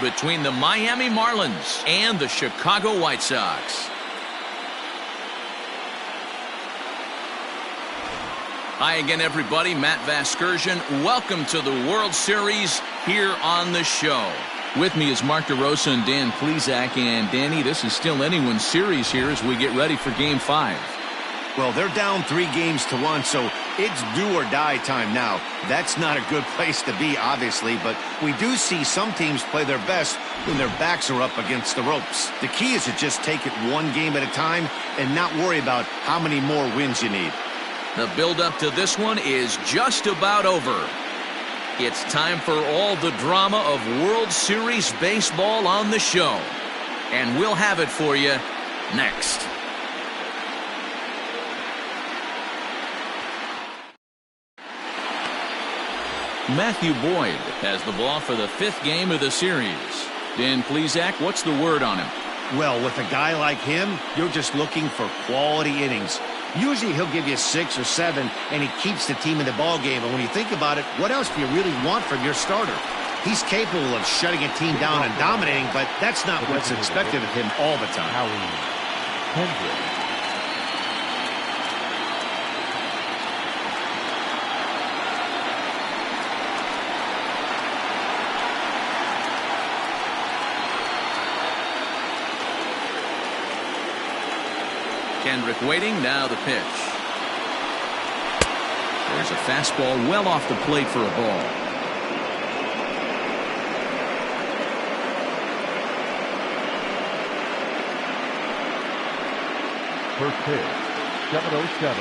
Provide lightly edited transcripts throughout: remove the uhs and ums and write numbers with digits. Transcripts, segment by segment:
between the Miami Marlins and the Chicago White Sox. Hi again, everybody. Matt Vasgersian. Welcome to the World Series here on the show. With me is Mark DeRosa and Dan Plesac. And Danny, this is still anyone's series here as we get ready for Game 5. Well, they're down 3-1, so it's do or die time now. That's not a good place to be, obviously, but we do see some teams play their best when their backs are up against the ropes. The key is to just take it one game at a time and not worry about how many more wins you need. The build-up to this one is just about over. It's time for all the drama of World Series baseball on the show. And we'll have it for you next. Matthew Boyd has the ball for the 5th game of the series. Dan Plesac, what's the word on him? Well, with a guy like him, you're just looking for quality innings. Usually he'll give you 6 or 7, and he keeps the team in the ball game. And when you think about it, what else do you really want from your starter? He's capable of shutting a team down and dominating, but that's not what's expected of him all the time. Kendrick waiting, now the pitch. There's a fastball well off the plate for a ball. First pitch, 7:07.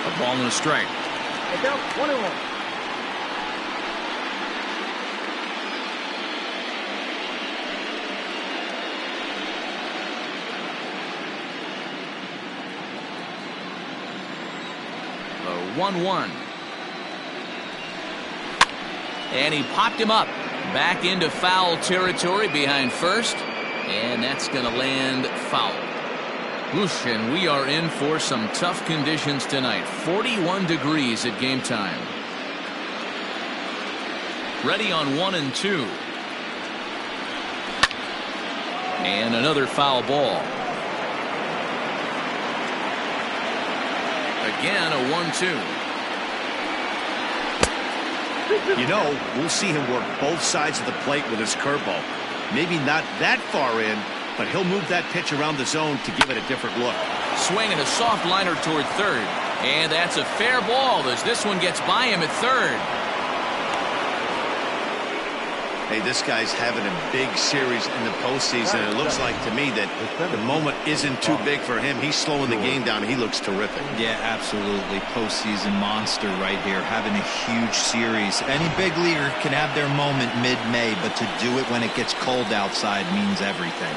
A ball and a strike. Look out, 1-1. The 1-1. And he popped him up. Back into foul territory behind first. And that's going to land foul. Whoosh, and we are in for some tough conditions tonight. 41 degrees at game time. Ready on 1 and 2. And another foul ball. Again, a 1-2. You know, we'll see him work both sides of the plate with his curveball. Maybe not that far in, but he'll move that pitch around the zone to give it a different look. Swinging a soft liner toward third. And that's a fair ball as this one gets by him at third. Hey, this guy's having a big series in the postseason. It looks like to me that the moment isn't too big for him. He's slowing the game down. He looks terrific. Yeah, absolutely. Postseason monster right here, having a huge series. Any big leaguer can have their moment mid-May, but to do it when it gets cold outside means everything.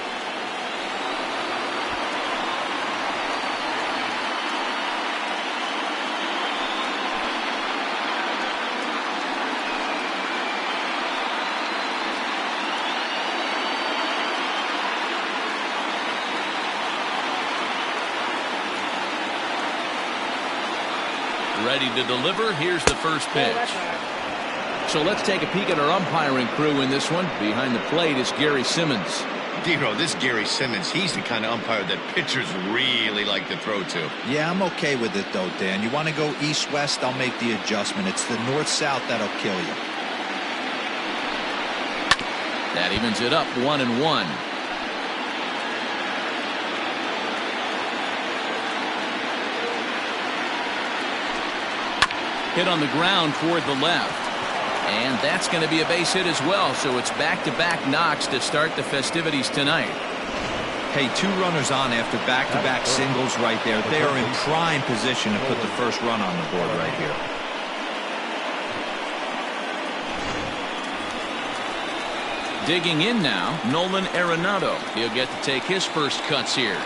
Ready to deliver. Here's the first pitch. So let's take a peek at our umpiring crew in this one. Behind the plate is Gary Simmons. Dero, this Gary Simmons, he's the kind of umpire that pitchers really like to throw to. Yeah, I'm okay with it, though, Dan. You want to go east-west, I'll make the adjustment. It's the north-south that'll kill you. That evens it up 1-1. Hit on the ground toward the left. And that's going to be a base hit as well. So it's back-to-back knocks to start the festivities tonight. Hey, 2 runners on after back-to-back singles right there. They are in prime position to put the first run on the board right here. Digging in now, Nolan Arenado. He'll get to take his first cuts here.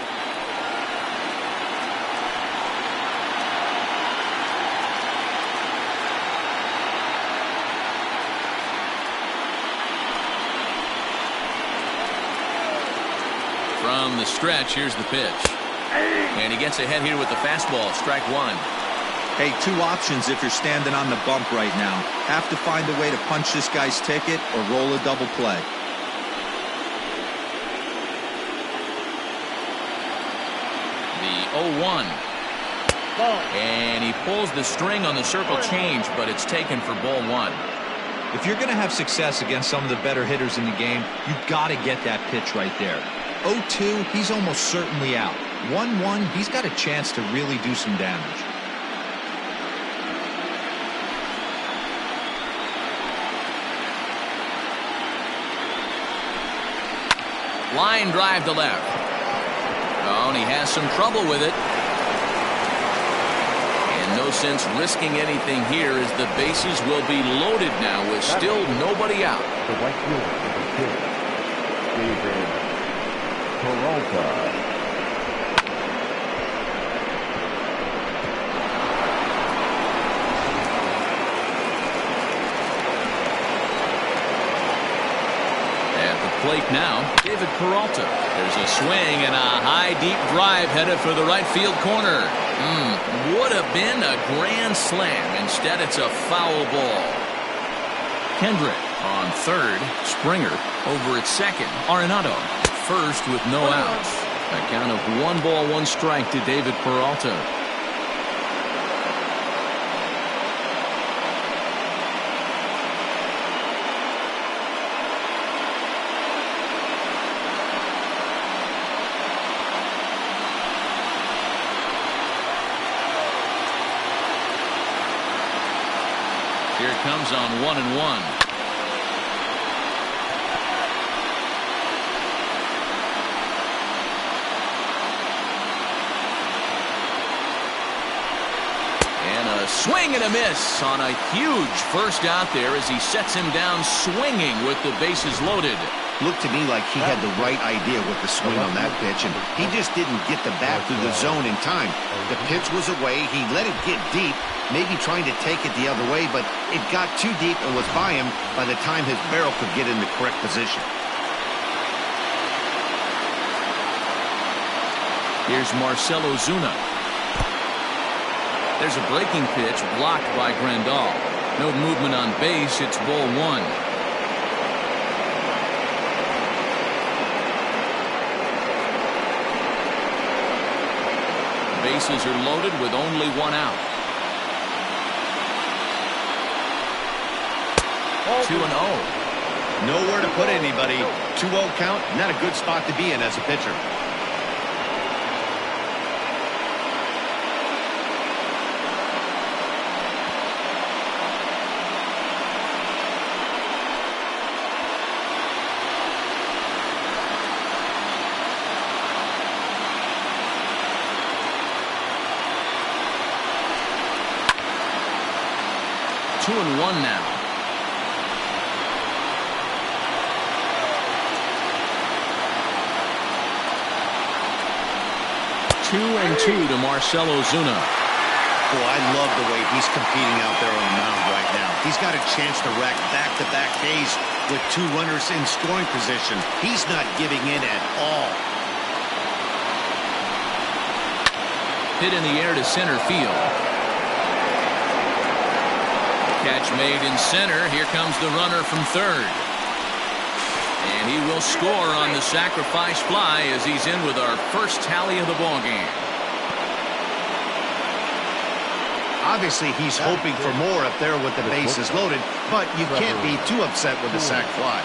From the stretch, here's the pitch. And he gets ahead here with the fastball, strike 1. Hey, two options if you're standing on the bump right now. Have to find a way to punch this guy's ticket or roll a double play. The 0-1. And he pulls the string on the circle change, but it's taken for ball one. If you're going to have success against some of the better hitters in the game, you've got to get that pitch right there. 0-2, he's almost certainly out. 1-1, he's got a chance to really do some damage. Line drive to left. Oh, and he has some trouble with it. And no sense risking anything here as the bases will be loaded now with still nobody out. The right fielder, number 2, David Peralta. Plate now, David Peralta. There's a swing and a high deep drive headed for the right field corner. Would have been a grand slam. Instead, it's a foul ball. Kendrick on third. Springer over at second. Arenado first with no outs. A count of 1 ball, 1 strike to David Peralta. Here it comes on 1-1. And a swing and a miss on a huge first out there as he sets him down swinging with the bases loaded. Looked to me like he had the right idea with the swing on that pitch, and he just didn't get the bat through the zone in time. The pitch was away. He let it get deep, maybe trying to take it the other way, but it got too deep and was by him by the time his barrel could get in the correct position. Here's Marcell Ozuna. There's a breaking pitch blocked by Grandal. No movement on base. It's ball one. Bases are loaded with only 1 out. 2-0. Nowhere to put anybody. 2-0 count, not a good spot to be in as a pitcher. Two and one now. Two and two to Marcell Ozuna. Boy, I love the way he's competing out there on the mound right now. He's got a chance to rack back-to-back Ks with 2 runners in scoring position. He's not giving in at all. Hit in the air to center field. Catch made in center. Here comes the runner from third. And he will score on the sacrifice fly as he's in with our first tally of the ballgame. Obviously, he's hoping for more up there with the bases loaded, but you can't be too upset with the sac fly.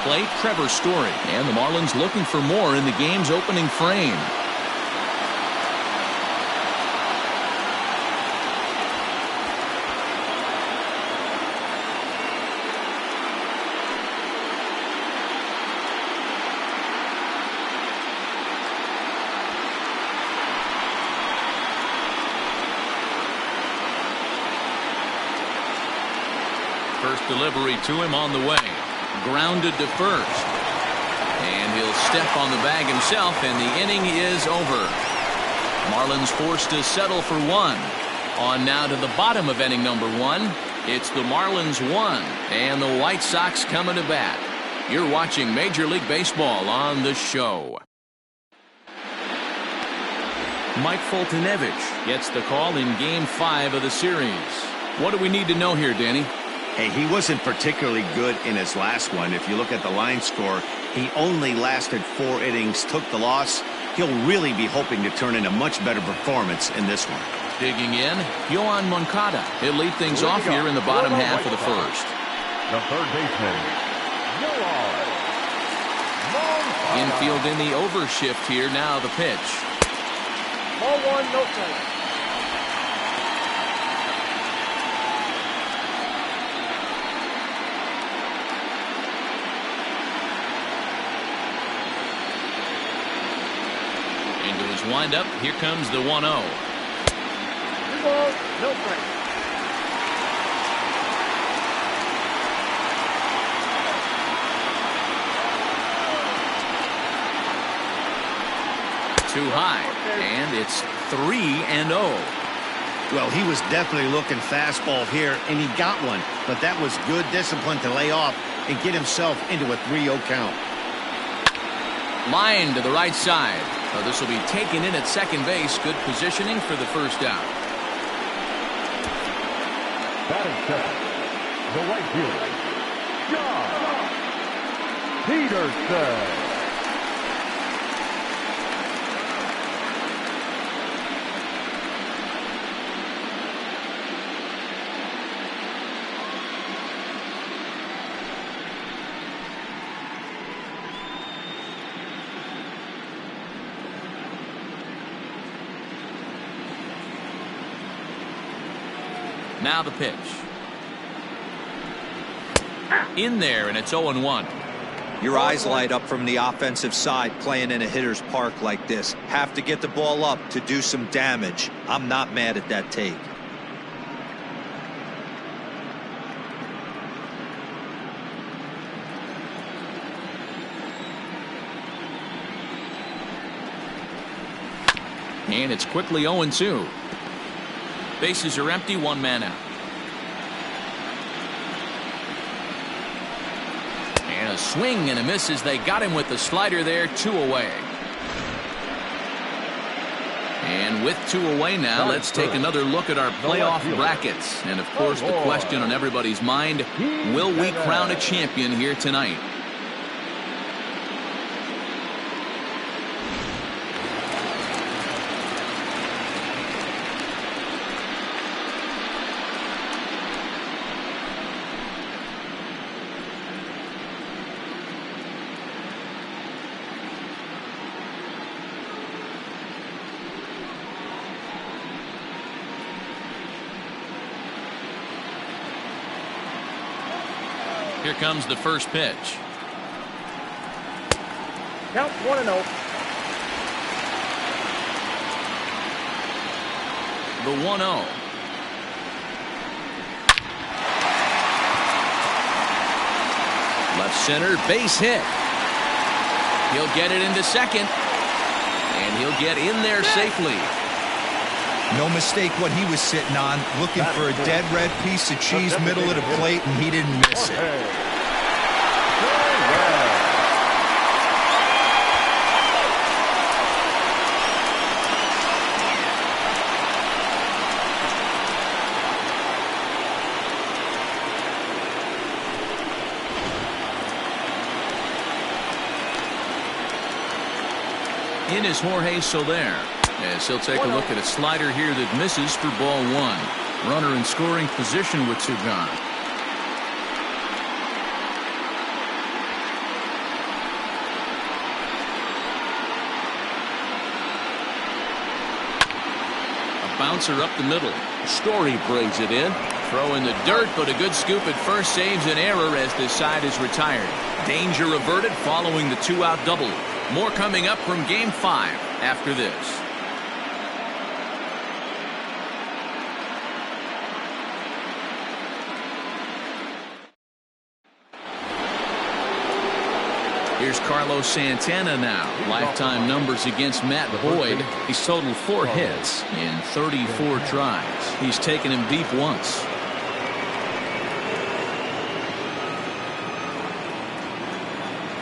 Plate, Trevor Story, and the Marlins looking for more in the game's opening frame. First delivery to him on the way. Grounded to first. And he'll step on the bag himself, and the inning is over. Marlins forced to settle for 1. On now to the bottom of inning number 1. It's the Marlins 1, and the White Sox coming to bat. You're watching Major League Baseball on The Show. Mike Foltynewicz gets the call in Game 5 of the series. What do we need to know here, Danny? Hey, he wasn't particularly good in his last one. If you look at the line score, he only lasted 4 innings, took the loss. He'll really be hoping to turn in a much better performance in this one. Digging in, Yohan Moncada. He'll lead things off here in the bottom half of the first. The third baseman, Yohan Moncada. Infield in the overshift here. Now the pitch. Ball 1, no strike. Into his windup. Here comes the 1-0. 3 balls, no strike. Too high, and it's 3-0. Well, he was definitely looking fastball here, and he got one. But that was good discipline to lay off and get himself into a 3-0 count. Line to the right side. This will be taken in at second base. Good positioning for the first out. Batting second, the right fielder, John Peterson. Now the pitch. In there, and it's 0-1. Your eyes light up from the offensive side playing in a hitter's park like this. Have to get the ball up to do some damage. I'm not mad at that take. And it's quickly 0-2. Bases are empty, 1 man out. And a swing and a miss as they got him with the slider there. 2 away. And with 2 away now, let's take another look at our playoff brackets. And of course, the question on everybody's mind, will we crown a champion here tonight? Here comes the first pitch. Count 1-0. The 1-0. Left center, base hit. He'll get it into second. And he'll get in there safely. No mistake what he was sitting on, looking for a dead red piece of cheese middle of the plate, and he didn't miss it. In is Jorge Soler, as he'll take a look at a slider here that misses for ball 1. Runner in scoring position with 2 gone. A bouncer up the middle. Story brings it in. Throw in the dirt, but a good scoop at first saves an error as this side is retired. Danger averted following the 2-out double. More coming up from Game 5 after this. Here's Carlos Santana now. Lifetime numbers against Matt Boyd. He's totaled 4 hits in 34 tries. He's taken him deep once.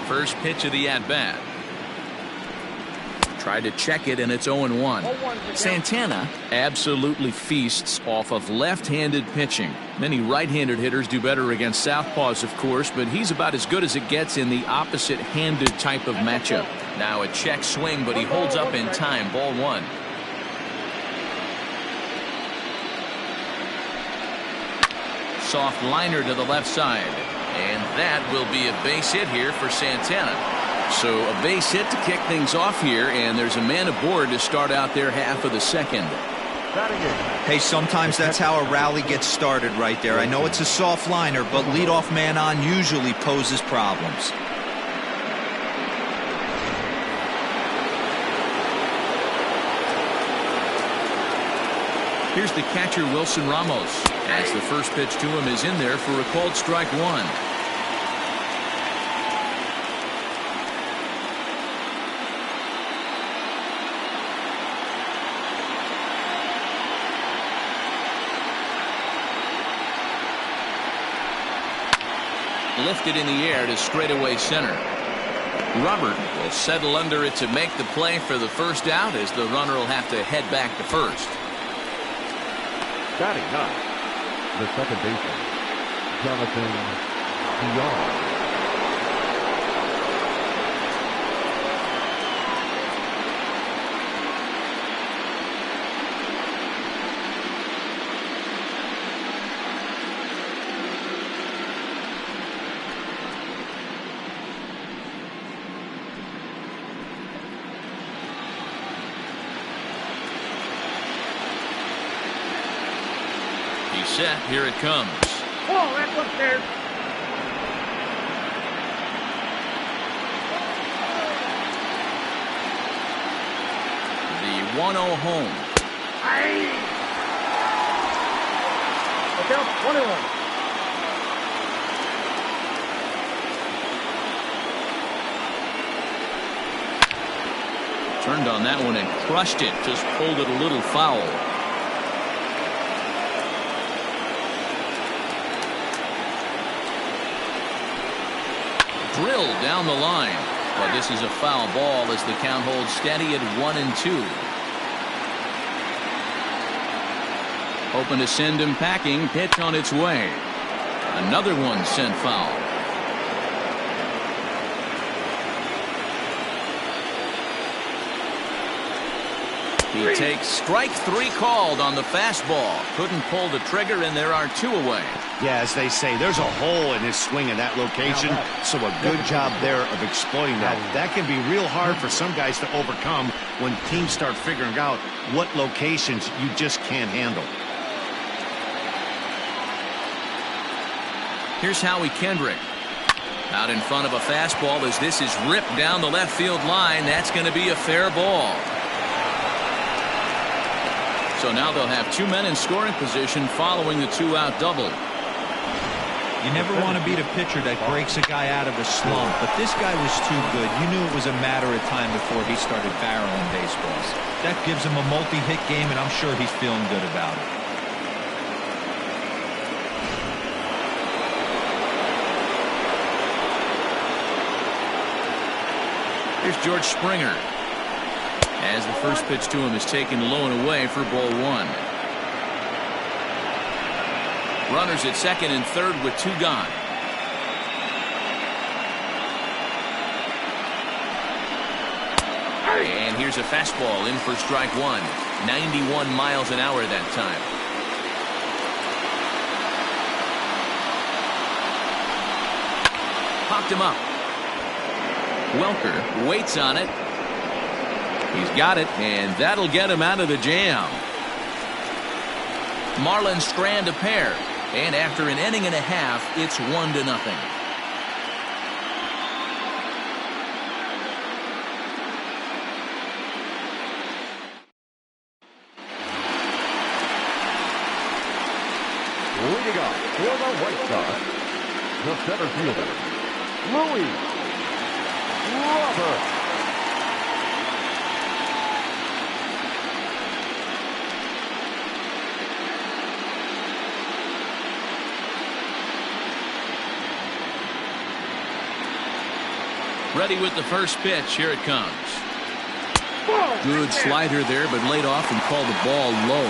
First pitch of the at-bat. Tried to check it, and it's 0-1. Santana absolutely feasts off of left-handed pitching. Many right-handed hitters do better against southpaws, of course, but he's about as good as it gets in the opposite-handed type of matchup. Now a check swing, but he holds up in time. Ball 1. Soft liner to the left side, and that will be a base hit here for Santana. So a base hit to kick things off here, and there's a man aboard to start out their half of the second. Hey, sometimes that's how a rally gets started right there. I know it's a soft liner, but leadoff man on usually poses problems. Here's the catcher, Wilson Ramos, as the first pitch to him is in there for a called strike 1. Lifted in the air to straightaway center. Robert will settle under it to make the play for the first out, as the runner will have to head back to first. Batting ninth, the second baseman, Jonathan Dion. Set. Here it comes. Oh, that's up there. The 1-0 home. Look out, 21. Turned on that one and crushed it. Just pulled it a little foul. Drilled down the line, but this is a foul ball as the count holds steady at 1-2. Hoping to send him packing. Pitch on its way. Another one sent foul. He takes strike 3 called on the fastball. Couldn't pull the trigger, and there are 2 away. Yeah, as they say, there's a hole in his swing in that location, so a good job there of exploiting that. That can be real hard for some guys to overcome when teams start figuring out what locations you just can't handle. Here's Howie Kendrick. Out in front of a fastball as this is ripped down the left field line. That's going to be a fair ball. So now they'll have 2 men in scoring position following the 2-out double. You never want to beat a pitcher that breaks a guy out of a slump, but this guy was too good. You knew it was a matter of time before he started barreling baseballs. That gives him a multi-hit game, and I'm sure he's feeling good about it. Here's George Springer, as the first pitch to him is taken low and away for ball 1. Runners at second and third with 2 gone. And here's a fastball in for strike 1. 91 miles an hour that time. Popped him up. Welker waits on it. He's got it, and that'll get him out of the jam. Marlins strand a pair, and after an inning and a half, it's 1-0. Leading off for the White Sox, the center fielder, Louis Robert. Ready with the first pitch. Here it comes. Good Slider there, but laid off and called the ball low.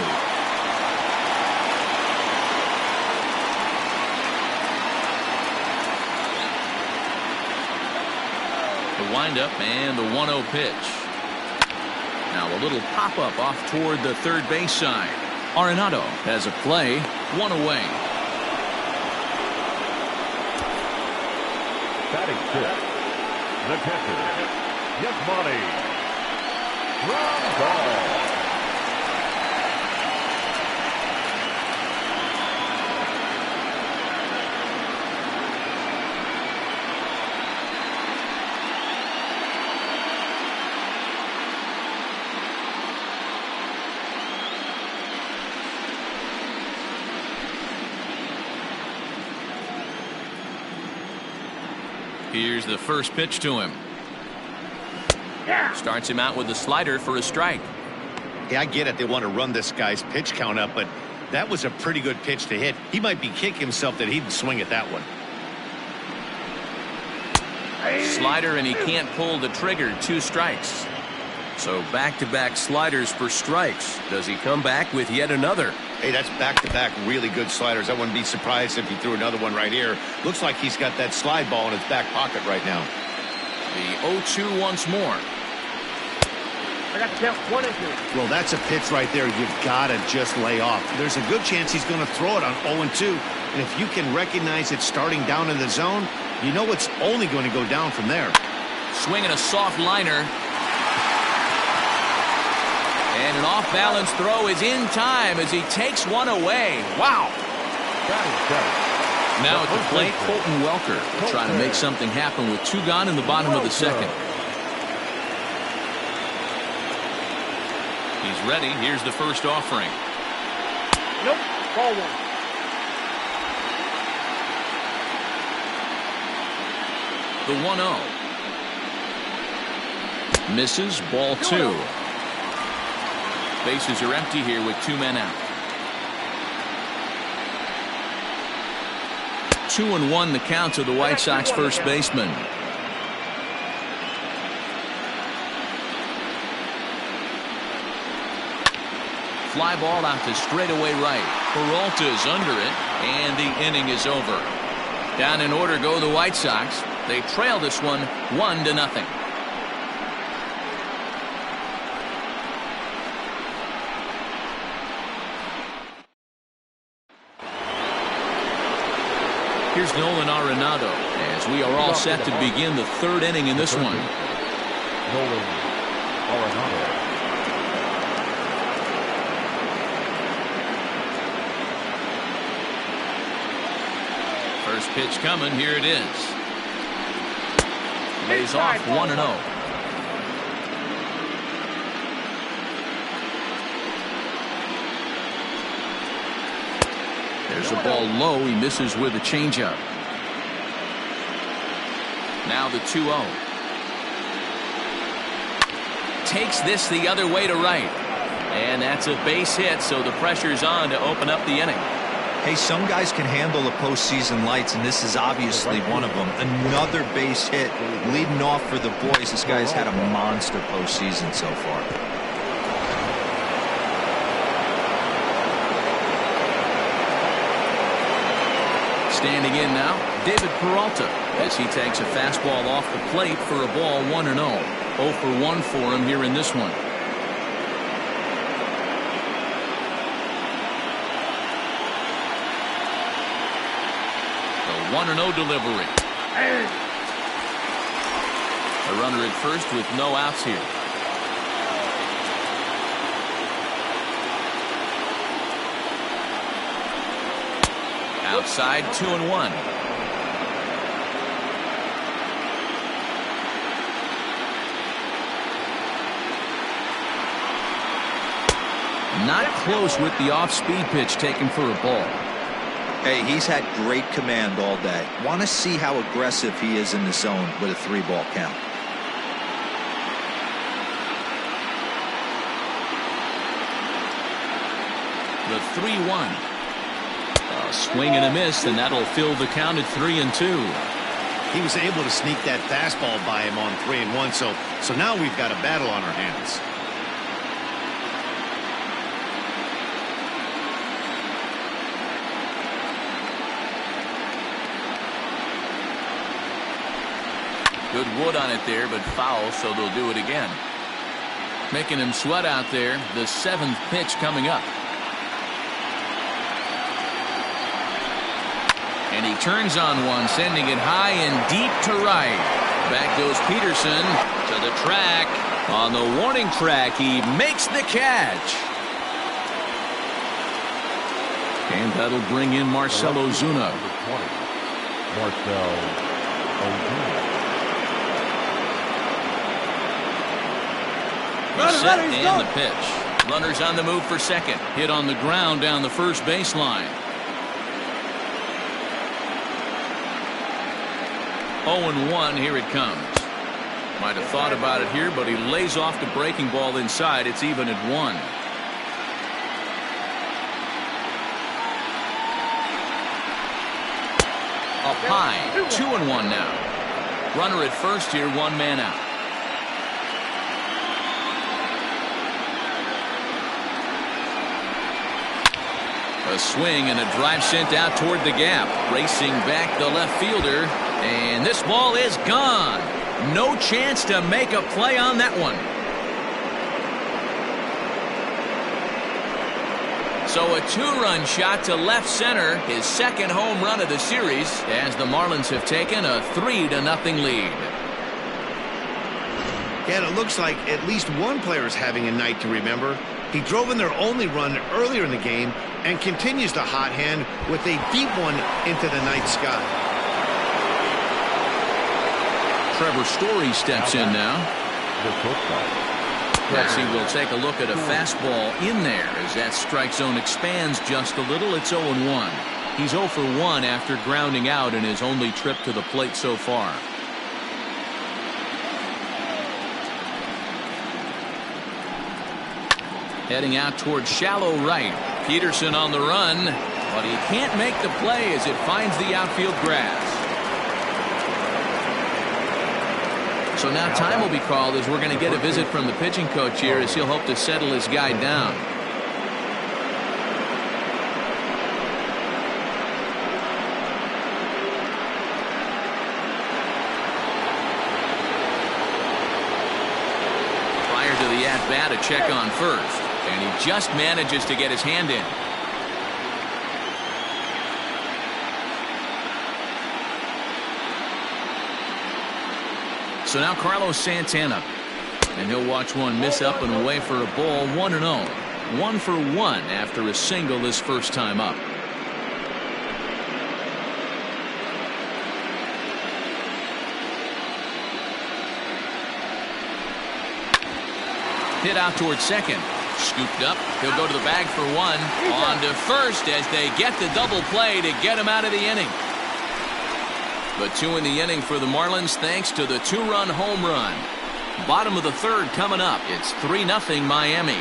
The windup and the 1-0 pitch. Now a little pop-up off toward the third base side. Arenado has a play, one away. Batting fifth, the catcher, Yasmani. Ground ball. Here's the first pitch to him. Starts him out with the slider for a strike. Yeah, I get it. They want to run this guy's pitch count up, but that was a pretty good pitch to hit. He might be kicking himself that he didn't swing at that one. Slider, and he can't pull the trigger. 2 strikes. So back-to-back sliders for strikes. Does he come back with yet another? Hey, that's back-to-back really good sliders. I wouldn't be surprised if he threw another one right here. Looks like he's got that slide ball in his back pocket right now. The 0-2 once more. I got to count 1 and 2. Well, that's a pitch right there you've got to just lay off. There's a good chance he's going to throw it on 0-2. And if you can recognize it starting down in the zone, you know it's only going to go down from there. Swinging a soft liner. And an off-balance throw is in time as he takes one away. Wow. Now at the plate, Colton Welker will try to make something happen with 2 gone in the bottom of the second. He's ready. Here's the first offering. Nope. Ball 1. The 1-0. Misses. Ball 2. Bases are empty here with 2 men out. 2-1 the count to the White Sox first baseman. Fly ball out to straightaway right. Peralta's under it, and the inning is over. Down in order go the White Sox. They trail this one 1-0. Here's Nolan Arenado as we are all set to begin the 3rd inning in this one. Nolan Arenado. First pitch coming. Here it is. Lays off 1-0. There's a ball low. He misses with a changeup. Now the 2-0. Takes this the other way to right. And that's a base hit, so the pressure's on to open up the inning. Hey, some guys can handle the postseason lights, and this is obviously one of them. Another base hit leading off for the boys. This guy's had a monster postseason so far. Standing in now, David Peralta, as he takes a fastball off the plate for a ball 1-0. 0 for 1 for him here in this one. The 1-0 delivery. A runner at first with no outs here. Outside, 2-1. Not close with the off-speed pitch taken for a ball. Hey, he's had great command all day. Want to see how aggressive he is in the zone with a 3-ball count. The 3-1. A swing and a miss, and that'll fill the count at 3-2. He was able to sneak that fastball by him on 3-1, so now we've got a battle on our hands. Good wood on it there, but foul, so they'll do it again. Making him sweat out there. The 7th pitch coming up. And he turns on one, sending it high and deep to right. Back goes Peterson to the track. On the warning track, he makes the catch. And that'll bring in Marcell Ozuna. Marcell Ozuna. Set and the pitch. Runners on the move for second. Hit on the ground down the first baseline. 0-1, here it comes. Might have thought about it here, but he lays off the breaking ball inside. It's even at 1. Up high, 2-1 now. Runner at first here, 1 man out. A swing and a drive sent out toward the gap. Racing back the left fielder. And this ball is gone. No chance to make a play on that one. So a 2-run shot to left center. His second home run of the series as the Marlins have taken a 3-0 lead. Yeah, and it looks like at least one player is having a night to remember. He drove in their only run earlier in the game and continues the hot hand with a deep one into the night sky. Trevor Story steps in now. Yes, he will take a look at a fastball in there as that strike zone expands just a little. It's 0-1. He's 0 for 1 after grounding out in his only trip to the plate so far. Heading out towards shallow right. Peterson on the run, but he can't make the play as it finds the outfield grass. So now time will be called as we're going to get a visit from the pitching coach here as he'll hope to settle his guy down. Prior to the at-bat, a check on first. And he just manages to get his hand in. So now Carlos Santana. And he'll watch one miss up and away for a ball. 1-0. 1 for 1 after a single his first time up. Hit out towards second. Scooped up. He'll go to the bag for 1. On to first as they get the double play to get him out of the inning. But 2 in the inning for the Marlins thanks to the 2-run home run. Bottom of the 3rd coming up. It's 3-0 Miami.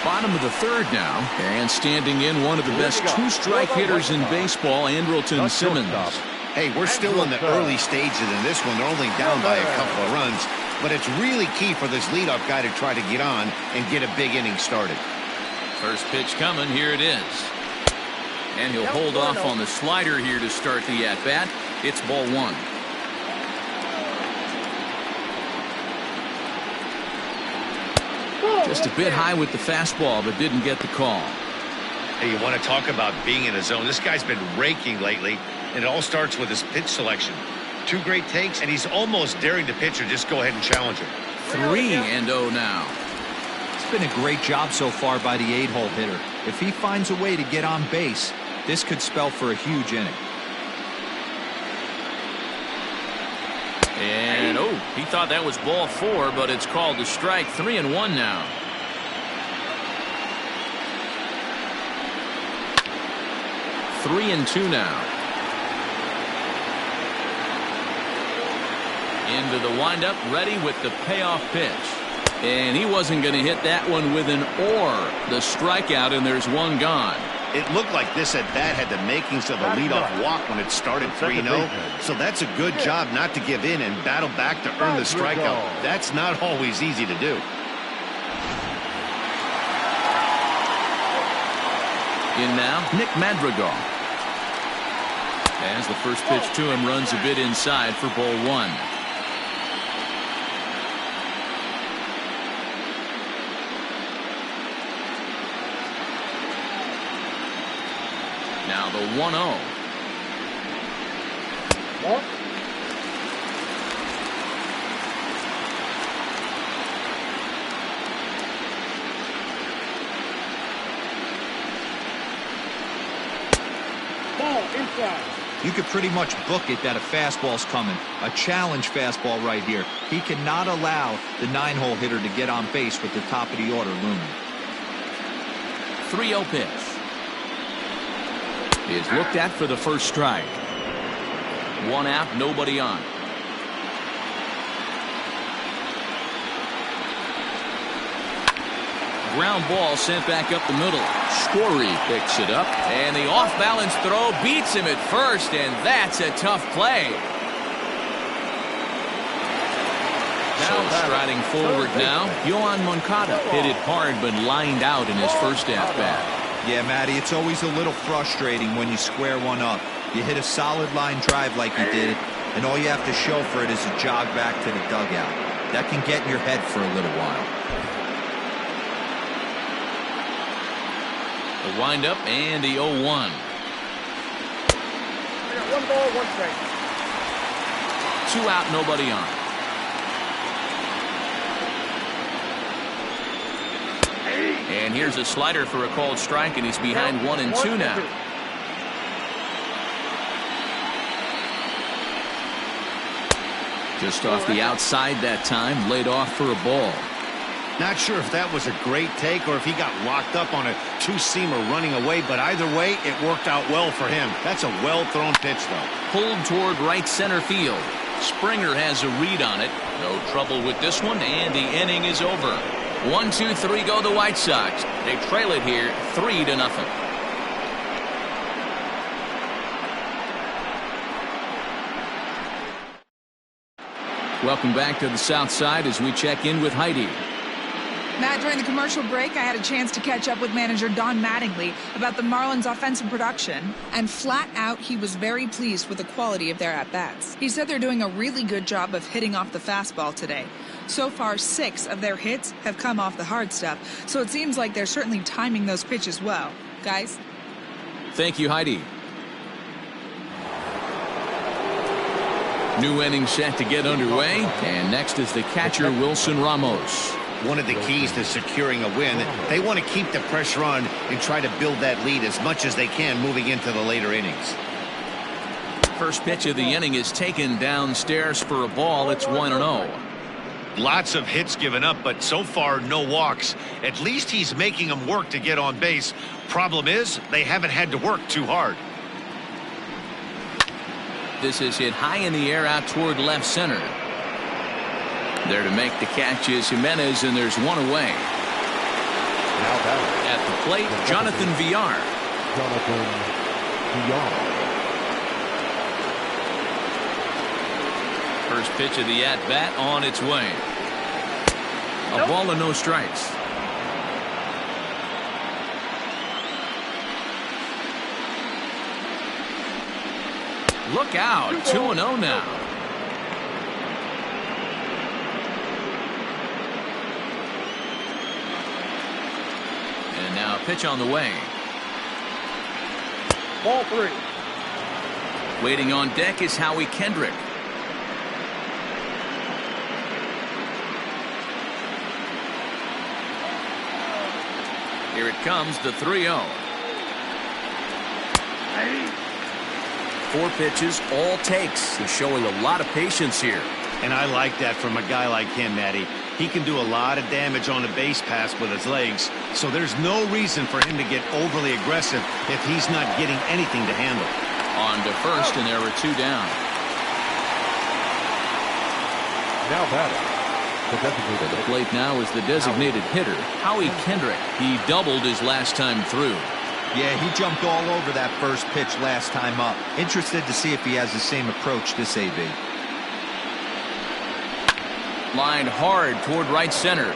Bottom of the 3rd now. And standing in one of the best 2-strike hitters in baseball, Andrelton Simmons. Hey, we're still in the early stages in this one. They're only down by a couple of runs. But it's really key for this leadoff guy to try to get on and get a big inning started. First pitch coming. Here it is. And he'll hold off on the slider here to start the at-bat. It's ball 1. Just a bit high with the fastball, but didn't get the call. Hey, you want to talk about being in a zone? This guy's been raking lately. And it all starts with his pitch selection. 2 great takes, and he's almost daring the pitcher just go ahead and challenge him. 3-0 now. It's been a great job so far by the 8-hole hitter. If he finds a way to get on base, this could spell for a huge inning. And, he thought that was ball 4, but it's called a strike. 3-1 now. Three and 2 now. Into the windup, ready with the payoff pitch. And he wasn't going to hit that one with an or. The strikeout, and there's one gone. It looked like this at bat had the makings of a leadoff walk when it started 3-0. So that's a good job not to give in and battle back to earn the strikeout. That's not always easy to do. In now, Nick Madrigal. As the first pitch to him runs a bit inside for ball one. Now the 1-0. You could pretty much book it that a fastball's coming. A challenge fastball right here. He cannot allow the 9-hole hitter to get on base with the top of the order looming. 3-0 pitch. Is looked at for the first strike. One out, nobody on. Ground ball sent back up the middle. Story picks it up, and the off-balance throw beats him at first, and that's a tough play. So striding forward now, Yohan Moncada hit it hard but lined out in his first at-bat. Yeah, Matty, it's always a little frustrating when you square one up. You hit a solid line drive like you did, and all you have to show for it is a jog back to the dugout. That can get in your head for a little while. The windup and the 0-1. I got 1 ball, 1 strike. 2 out, nobody on. And here's a slider for a called strike, and he's behind 1-2 now. Just off the outside that time, laid off for a ball. Not sure if that was a great take or if he got locked up on a two-seamer running away, but either way, it worked out well for him. That's a well-thrown pitch, though. Pulled toward right center field. Springer has a read on it. No trouble with this one, and the inning is over. 1-2-3 go the White Sox. They trail it here 3-0. Welcome back to the South Side as we check in with Heidi. Matt, during the commercial break, I had a chance to catch up with manager Don Mattingly about the Marlins' offensive production, and flat out, he was very pleased with the quality of their at-bats. He said they're doing a really good job of hitting off the fastball today. So far, 6 of their hits have come off the hard stuff, so it seems like they're certainly timing those pitches well. Guys? Thank you, Heidi. New inning set to get underway, and next is the catcher, Wilson Ramos. One of the keys to securing a win, they want to keep the pressure on and try to build that lead as much as they can moving into the later innings. First pitch of the inning is taken downstairs for a ball. It's 1-0. Lots of hits given up, but so far no walks. At least he's making them work to get on base. Problem is, they haven't had to work too hard. This is hit high in the air out toward left center. There to make the catch is Jimenez, and there's one away. At the plate, Jonathan Villar. First pitch of the at-bat on its way. A ball and no strikes. Look out, 2-0 now. And now a pitch on the way. Ball 3. Waiting on deck is Howie Kendrick. Here it comes, the 3-0. 4 pitches, all takes. He's showing a lot of patience here. And I like that from a guy like him, Matty. He can do a lot of damage on the base pass with his legs, so there's no reason for him to get overly aggressive if he's not getting anything to handle. On to first, and there were 2 down. Now batting. At the plate now is the designated hitter, Howie Kendrick. He doubled his last time through. Yeah, he jumped all over that first pitch last time up. Interested to see if he has the same approach this AB. Lined hard toward right center.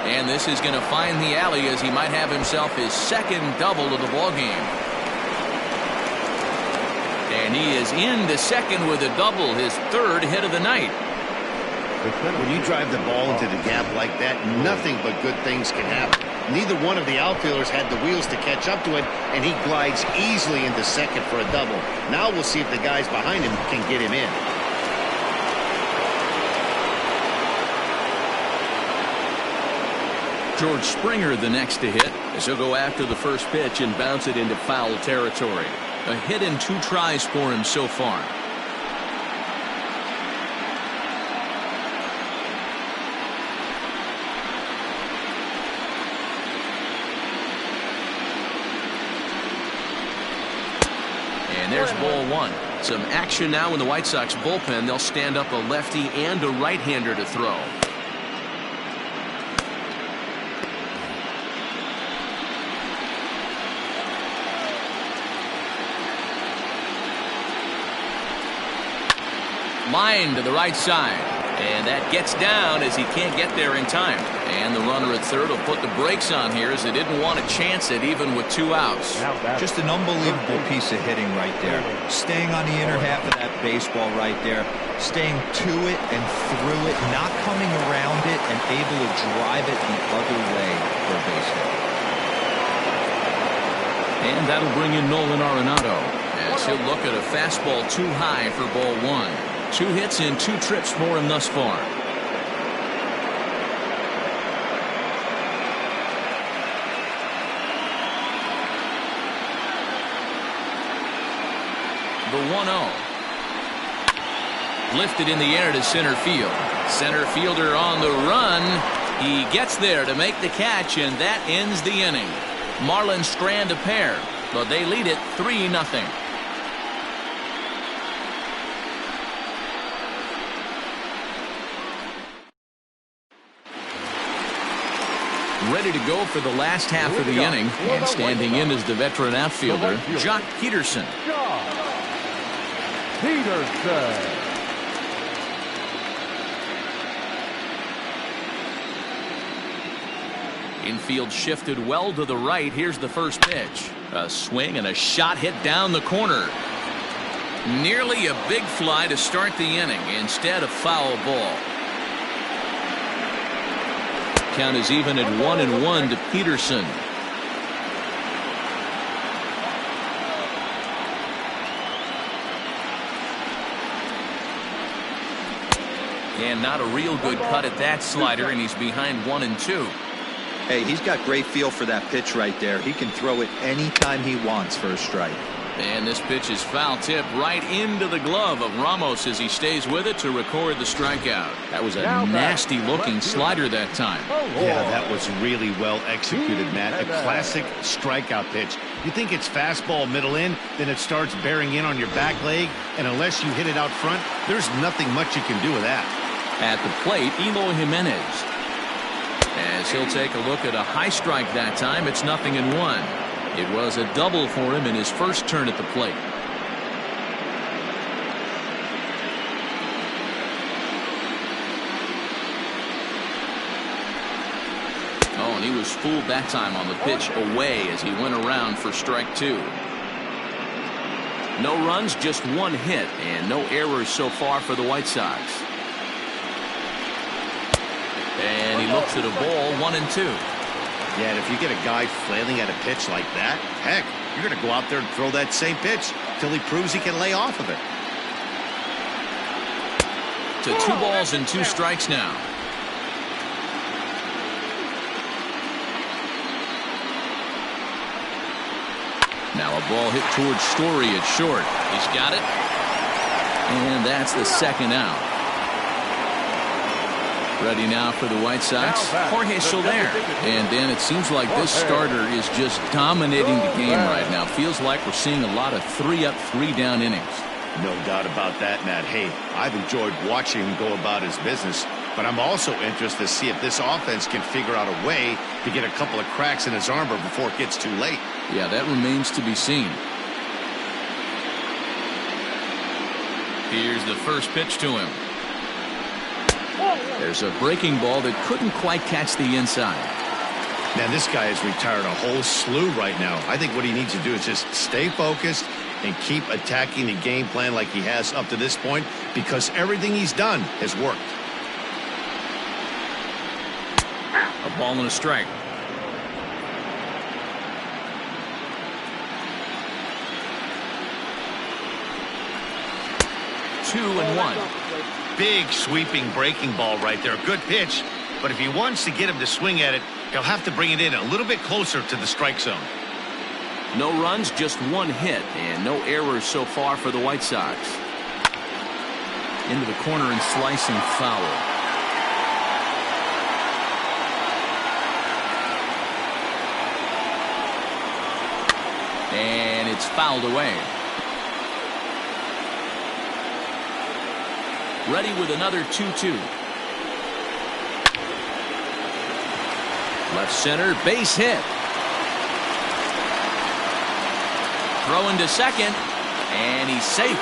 And this is going to find the alley as he might have himself his second double of the ball game. And he is into second with a double, his third hit of the night. When you drive the ball into the gap like that, nothing but good things can happen. Neither one of the outfielders had the wheels to catch up to it, and he glides easily into second for a double. Now we'll see if the guys behind him can get him in. George Springer the next to hit as he'll go after the first pitch and bounce it into foul territory. A hit in 2 tries for him so far. And there's ball 1. Some action now in the White Sox bullpen. They'll stand up a lefty and a right-hander to throw. Line to the right side, and that gets down as he can't get there in time. And the runner at third will put the brakes on here as they didn't want to chance it even with 2 outs. Just an unbelievable piece of hitting right there. Staying on the inner half of that baseball right there, staying to it and through it, not coming around it, and able to drive it the other way for a base hit. And that'll bring in Nolan Arenado as he'll look at a fastball too high for ball 1. 2 hits in 2 trips for him thus far. The 1-0. Lifted in the air to center field. Center fielder on the run. He gets there to make the catch, and that ends the inning. Marlins strand a pair, but they lead it 3-0. Ready to go for the last half of the inning, and standing in is the veteran outfielder, Jock Peterson. Infield shifted well to the right. Here's the first pitch. A swing and a shot hit down the corner. Nearly a big fly to start the inning. Instead, a foul ball. Count is even at 1-1 to Peterson. And not a real good cut at that slider, and he's behind 1-2. Hey, he's got great feel for that pitch right there. He can throw it anytime he wants for a strike. And this pitch is foul tip right into the glove of Ramos as he stays with it to record the strikeout. That was a nasty looking slider that time. Yeah, that was really well executed, Matt. A classic strikeout pitch. You think it's fastball middle in, then it starts bearing in on your back leg, and unless you hit it out front, there's nothing much you can do with that. At the plate, Eloy Jimenez. As he'll take a look at a high strike that time, it's 0-1. It was a double for him in his first turn at the plate. Oh, and he was fooled that time on the pitch away as he went around for strike 2. No runs, just 1 hit, and no errors so far for the White Sox. And he looks at a ball, 1-2. Yeah, and if you get a guy flailing at a pitch like that, heck, you're going to go out there and throw that same pitch till he proves he can lay off of it. To 2 balls and 2 strikes now. Now a ball hit towards Story at short. He's got it. And that's the second out. Ready now for the White Sox, Jorge Soler. And Dan, it seems like this starter is just dominating the game right now. Feels like we're seeing a lot of 3-up, 3-down innings. No doubt about that, Matt. Hey, I've enjoyed watching him go about his business, but I'm also interested to see if this offense can figure out a way to get a couple of cracks in his armor before it gets too late. Yeah, that remains to be seen. Here's the first pitch to him. There's a breaking ball that couldn't quite catch the inside. Man, this guy has retired a whole slew right now. I think what he needs to do is just stay focused and keep attacking the game plan like he has up to this point, because everything he's done has worked. A ball and a strike. Two and one. Big sweeping breaking ball right there. Good pitch, but if he wants to get him to swing at it, he'll have to bring it in a little bit closer to the strike zone. No runs, just one hit, and no errors so far for the White Sox. Into the corner and slicing foul. And it's fouled away. Ready with another 2-2. Left center, base hit. Throw into second, and he's safe.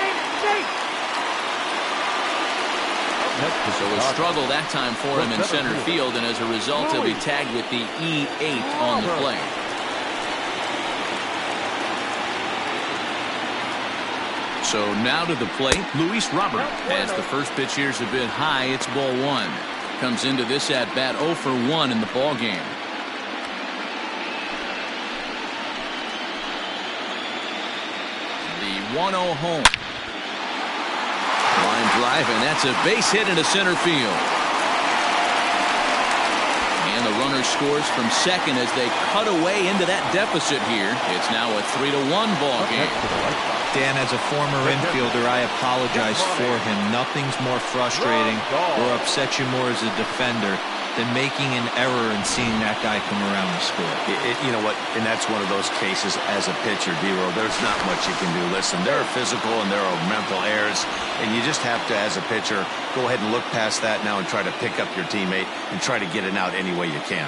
So a struggle that time for him in center field, and as a result, he'll be tagged with the E8 on the play. So now to the plate, Luis Robert. As the first pitch here's a bit high, it's ball one. Comes into this at bat 0 for 1 in the ball game. The 1-0 home. Line drive, and that's a base hit into center field. And the runner scores from second as they cut away into that deficit here. It's now a 3-1 ball game. Dan, as a former infielder, I apologize for him. Nothing's more frustrating or upsets you more as a defender than making an error and seeing that guy come around and score. You know what? And that's one of those cases as a pitcher, D-Roll. There's not much you can do. Listen, there are physical and there are mental errors, and you just have to, as a pitcher, go ahead and look past that now and try to pick up your teammate and try to get it out any way you can.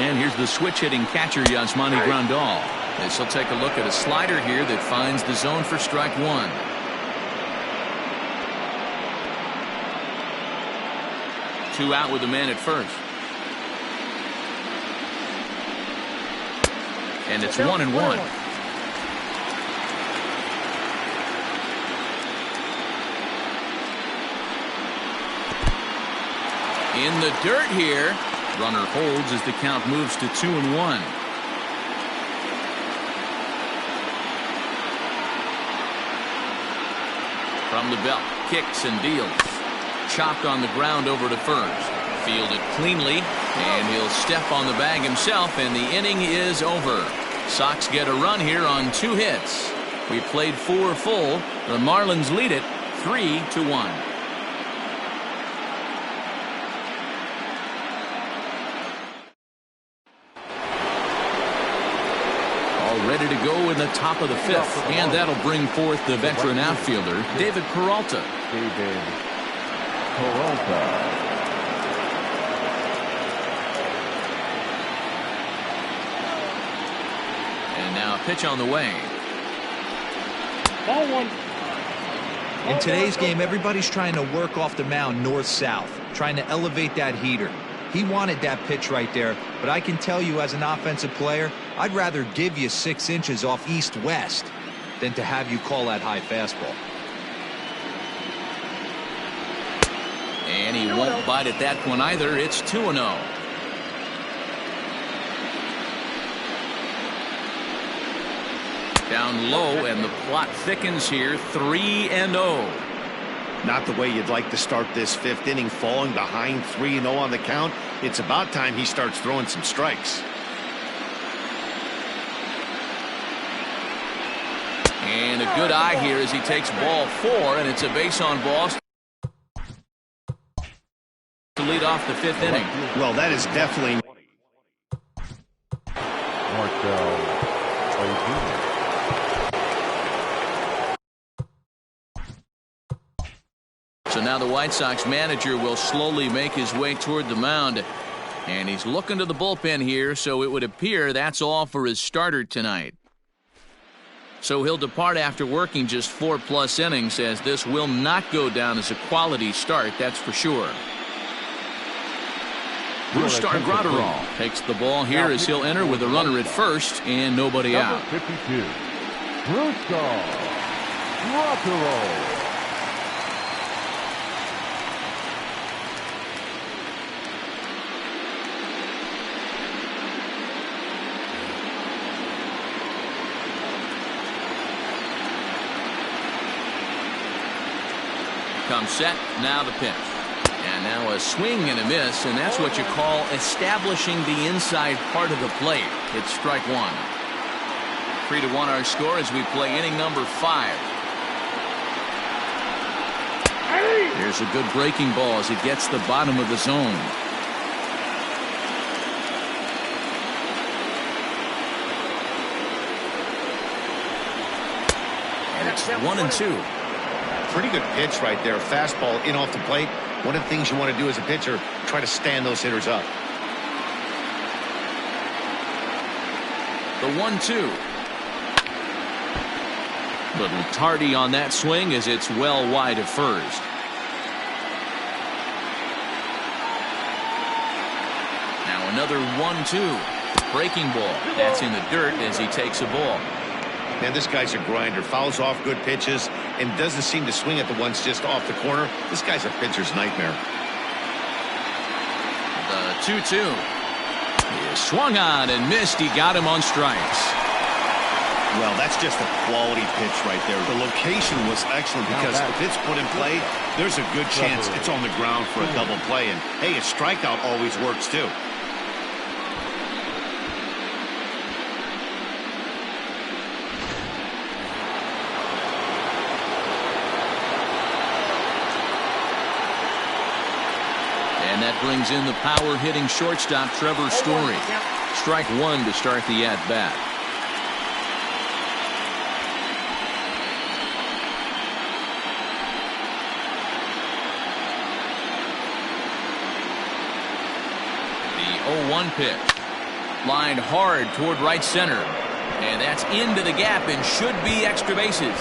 And here's the switch-hitting catcher, Yasmani Grandal. This will take a look at a slider here that finds the zone for strike one. Two out with a man at first. And it's 1-1. In the dirt here. Runner holds as the count moves to 2-1. From the belt, kicks and deals. Chopped on the ground over to first. Fielded cleanly, and he'll step on the bag himself, and the inning is over. Sox get a run here on 2 hits. We played 4 full. The Marlins lead it 3-1. Ready to go in the top of the 5th, and that'll bring forth the veteran outfielder, David Peralta. And now a pitch on the way. Ball one. In today's game, everybody's trying to work off the mound north-south, trying to elevate that heater. He wanted that pitch right there, but I can tell you as an offensive player, I'd rather give you 6 inches off east-west than to have you call that high fastball. And he won't bite at that one either. It's 2-0. Down low, and the plot thickens here. 3-0. Not the way you'd like to start this 5th inning, falling behind 3-0 on the count. It's about time he starts throwing some strikes. And a good eye here as he takes ball 4, and it's a base on ball to lead off the 5th inning. Well, that is definitely So now the White Sox manager will slowly make his way toward the mound. And he's looking to the bullpen here, so it would appear that's all for his starter tonight. So he'll depart after working just 4+ innings, as this will not go down as a quality start, that's for sure. Brusdar Graterol takes the ball here as he'll enter with a runner at first and nobody out. Number 52, Brusdar Graterol. Comes set, now the pitch. And now a swing and a miss, and that's what you call establishing the inside part of the plate. It's strike one. 3-1 our score as we play inning number 5. Here's a good breaking ball as it gets the bottom of the zone. And it's 1-2. Pretty good pitch right there. Fastball in off the plate. One of the things you want to do as a pitcher, try to stand those hitters up. The 1-2. Little tardy on that swing as it's well wide of first. Now another 1-2. Breaking ball. That's in the dirt as he takes a ball. Man, this guy's a grinder. Fouls off good pitches and doesn't seem to swing at the ones just off the corner. This guy's a pitcher's nightmare. The 2-2. He swung on and missed. He got him on strikes. Well, that's just a quality pitch right there. The location was excellent because if it's put in play, there's a good chance it's on the ground for a double play. And, hey, a strikeout always works, too. And that brings in the power-hitting shortstop, Trevor Story. Strike one to start the at-bat. The 0-1 pitch. Lined hard toward right center. And that's into the gap and should be extra bases.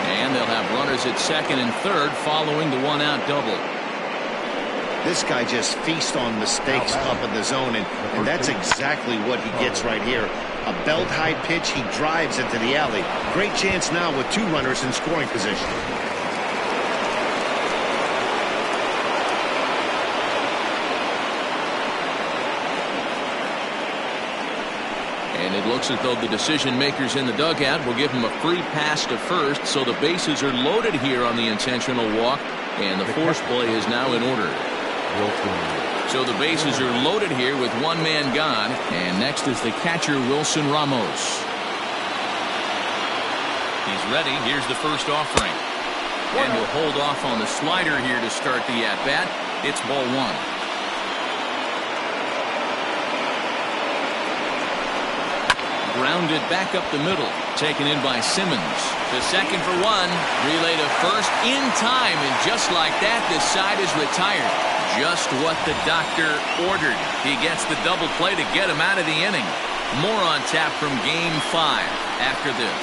And they'll have runners at second and third following the one-out double. This guy just feasts on mistakes up in the zone, and that's exactly what he gets right here. A belt-high pitch, he drives into the alley. Great chance now with 2 runners in scoring position. And it looks as though the decision makers in the dugout will give him a free pass to first, so the bases are loaded here on the intentional walk, and the force play is now in order. So the bases are loaded here with 1 man gone, and next is the catcher Wilson Ramos. He's ready. Here's the first offering. And he'll hold off on the slider here to start the at-bat. It's ball 1. Grounded back up the middle, taken in by Simmons. To second for 1, relay to first in time, and just like that, this side is retired. Just what the doctor ordered. He gets the double play to get him out of the inning. More on tap from Game 5 after this.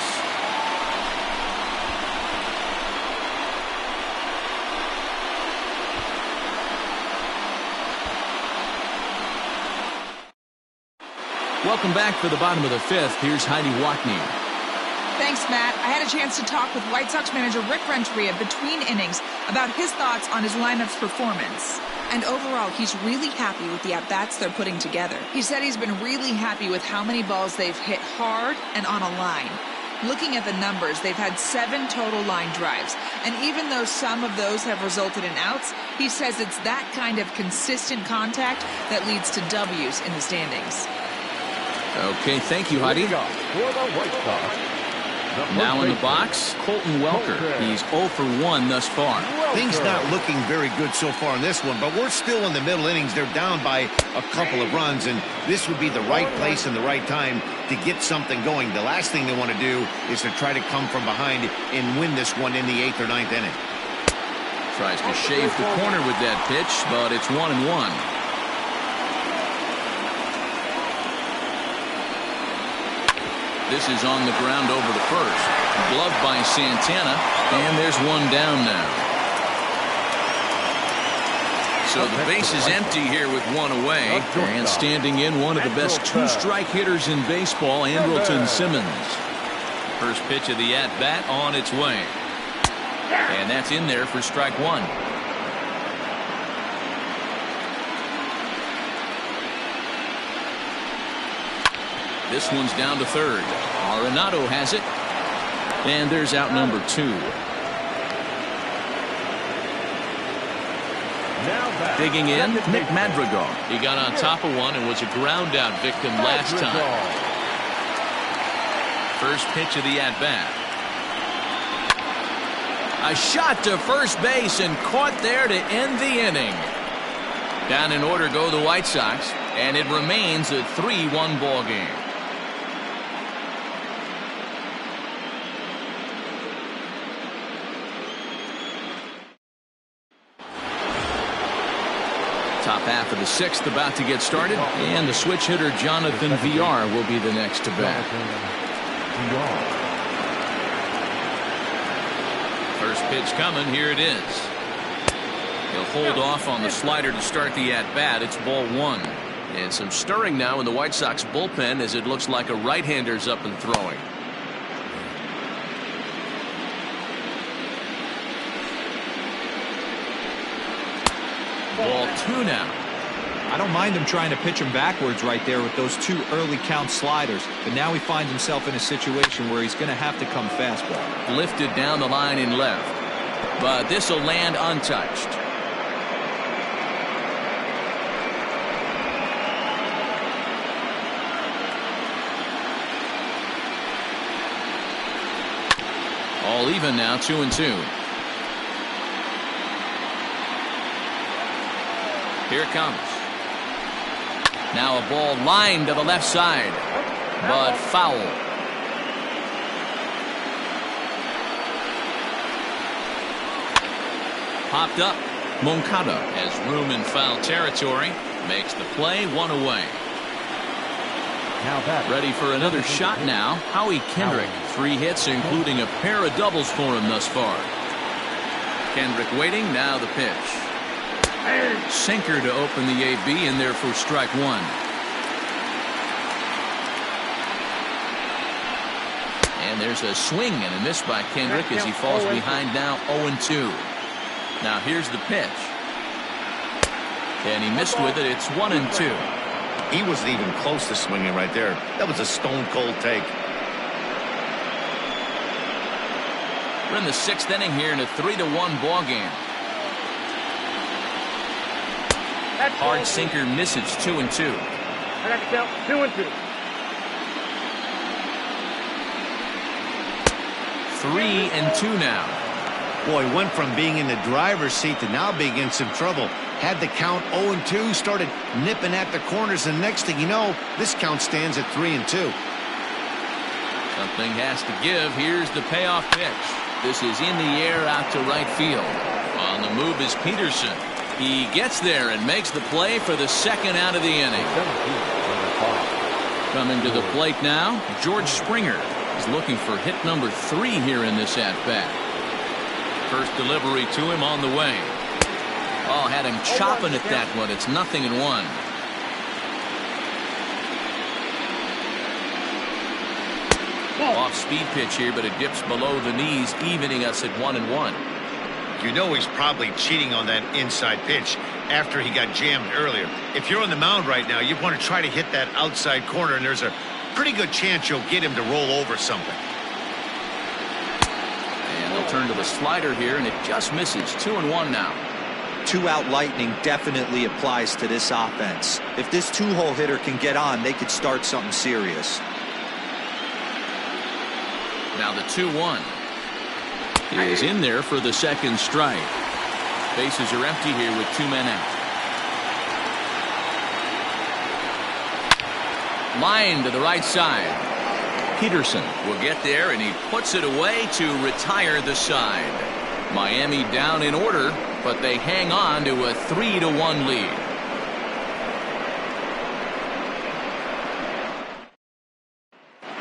Welcome back for the bottom of the 5th. Here's Heidi Watney. Thanks, Matt. I had a chance to talk with White Sox manager Rick Renteria between innings about his thoughts on his lineup's performance. And overall, he's really happy with the at-bats they're putting together. He said he's been really happy with how many balls they've hit hard and on a line. Looking at the numbers, they've had 7 total line drives. And even though some of those have resulted in outs, he says it's that kind of consistent contact that leads to W's in the standings. Okay, thank you, Heidi. Now in the box, Colton Welker. He's 0 for 1 thus far. Things not looking very good so far in this one, but we're still in the middle innings. They're down by a couple of runs, and this would be the right place and the right time to get something going. The last thing they want to do is to try to come from behind and win this one in the 8th or 9th inning. Tries to shave the corner with that pitch, but it's 1-1. This is on the ground over to first. Gloved by Santana, and there's one down now. So the base is empty here with one away, and standing in one of the best two-strike hitters in baseball, Andrelton Simmons. First pitch of the at-bat on its way. And that's in there for strike one. This one's down to third. Arenado has it. And there's out number 2. Digging in, Nick Madrigal. He got on top of one and was a ground out victim last time. First pitch of the at-bat. A shot to first base and caught there to end the inning. Down in order go the White Sox, and it remains a 3-1 ball game. Top half of the 6th about to get started, and the switch hitter Jonathan VR will be the next to bat. First pitch coming, here it is. He'll hold off on the slider to start the at-bat. It's ball 1. And some stirring now in the White Sox bullpen as it looks like a right-hander's up and throwing. Ball 2 now. I don't mind him trying to pitch him backwards right there with those 2 early count sliders, but now he finds himself in a situation where he's going to have to come fastball. Lifted down the line in left, but this will land untouched. All even now, 2-2. Here it comes. Now a ball lined to the left side, but foul. Popped up. Moncada has room in foul territory. Makes the play, 1 away. Ready for another shot now. Howie Kendrick. 3 hits, including a pair of doubles for him thus far. Kendrick waiting. Now the pitch. Sinker to open the AB, in there for strike 1. And there's a swing and a miss by Kendrick as he falls behind now 0-2. Now here's the pitch. And he missed with it. It's 1-2. He wasn't even close to swinging right there. That was a stone-cold take. We're in the 6th inning here in a 3-1 ball game. Hard sinker misses. 2-2. I got to count 2-2. 3-2 now. Boy, went from being in the driver's seat to now being in some trouble. Had the count 0-2, started nipping at the corners, and next thing you know, this count stands at 3-2. Something has to give. Here's the payoff pitch. This is in the air out to right field. On the move is Peterson. He gets there and makes the play for the 2nd out of the inning. Coming to the plate now, George Springer is looking for hit number 3 here in this at-bat. First delivery to him on the way. Oh, had him chopping at that one. It's 0-1. Off-speed pitch here, but it dips below the knees, evening us at 1-1. You know he's probably cheating on that inside pitch after he got jammed earlier. If you're on the mound right now, you want to try to hit that outside corner, and there's a pretty good chance you'll get him to roll over something. And they'll turn to the slider here, and it just misses. 2-1 now. 2-out lightning definitely applies to this offense. If this 2-hole hitter can get on, they could start something serious. Now the 2-1 is in there for the 2nd strike. Bases are empty here with 2 men out. Line to the right side. Peterson will get there, and he puts it away to retire the side. Miami down in order, but they hang on to a 3-1 lead.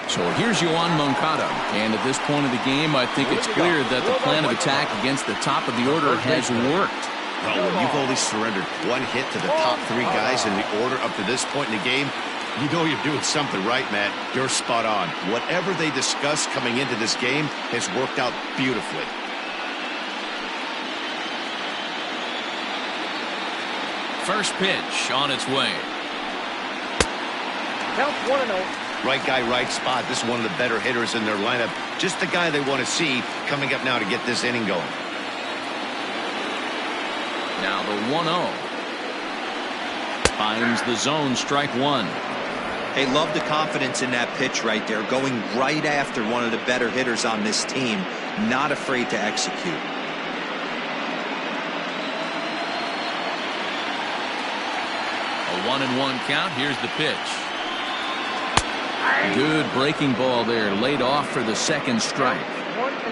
So here's Yoan Moncada. And at this point of the game, I think it's clear that the plan of attack against the top of the order has worked. Well, when you've only surrendered one hit to the top three guys in the order up to this point in the game, you know you're doing something right, Matt. You're spot on. Whatever they discussed coming into this game has worked out beautifully. First pitch on its way. Count 1-0. Right guy, right spot. This is one of the better hitters in their lineup. Just the guy they want to see coming up now to get this inning going. Now the 1-0. Finds the zone, strike one. Hey, love the confidence in that pitch right there. Going right after one of the better hitters on this team. Not afraid to execute. A 1-1 count. Here's the pitch. Good breaking ball there. Laid off for the second strike.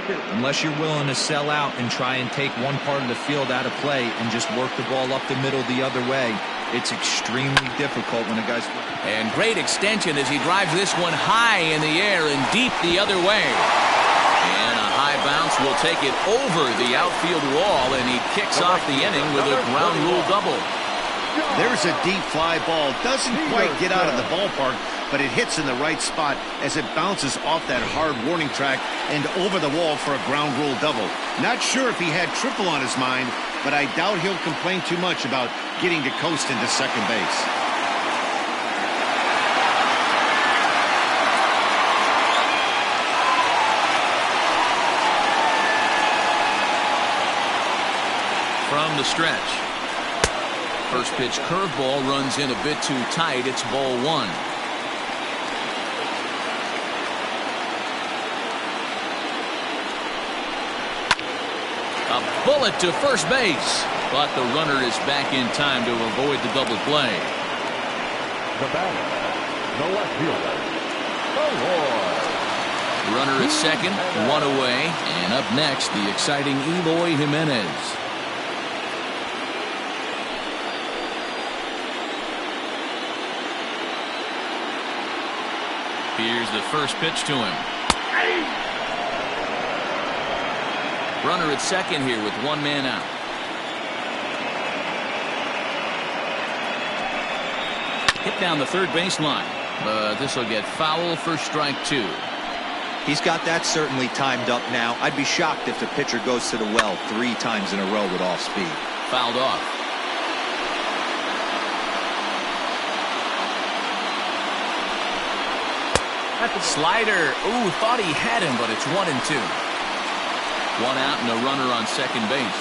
1-2. Unless you're willing to sell out and try and take one part of the field out of play and just work the ball up the middle the other way, it's extremely difficult when a guy's... And great extension as he drives this one high in the air and deep the other way. And a high bounce will take it over the outfield wall, and he kicks off the inning with a ground rule double. There's a deep fly ball. Doesn't quite get out of the ballpark, but it hits in the right spot as it bounces off that hard warning track and over the wall for a ground rule double. Not sure if he had triple on his mind, but I doubt he'll complain too much about getting to coast into second base. From the stretch. First pitch curveball runs in a bit too tight. It's ball one. A bullet to first base, but the runner is back in time to avoid the double play. The batter, the left fielder, Eloy. Runner at second, one away, and up next, the exciting Eloy Jimenez. Here's the first pitch to him. Runner at second here with one man out. Hit down the third baseline, but this will get foul for strike two. He's got that certainly timed up now. I'd be shocked if the pitcher goes to the well 3 times in a row with off speed. Fouled off. Slider. Ooh, thought he had him, but it's 1-2. One out and a runner on second base.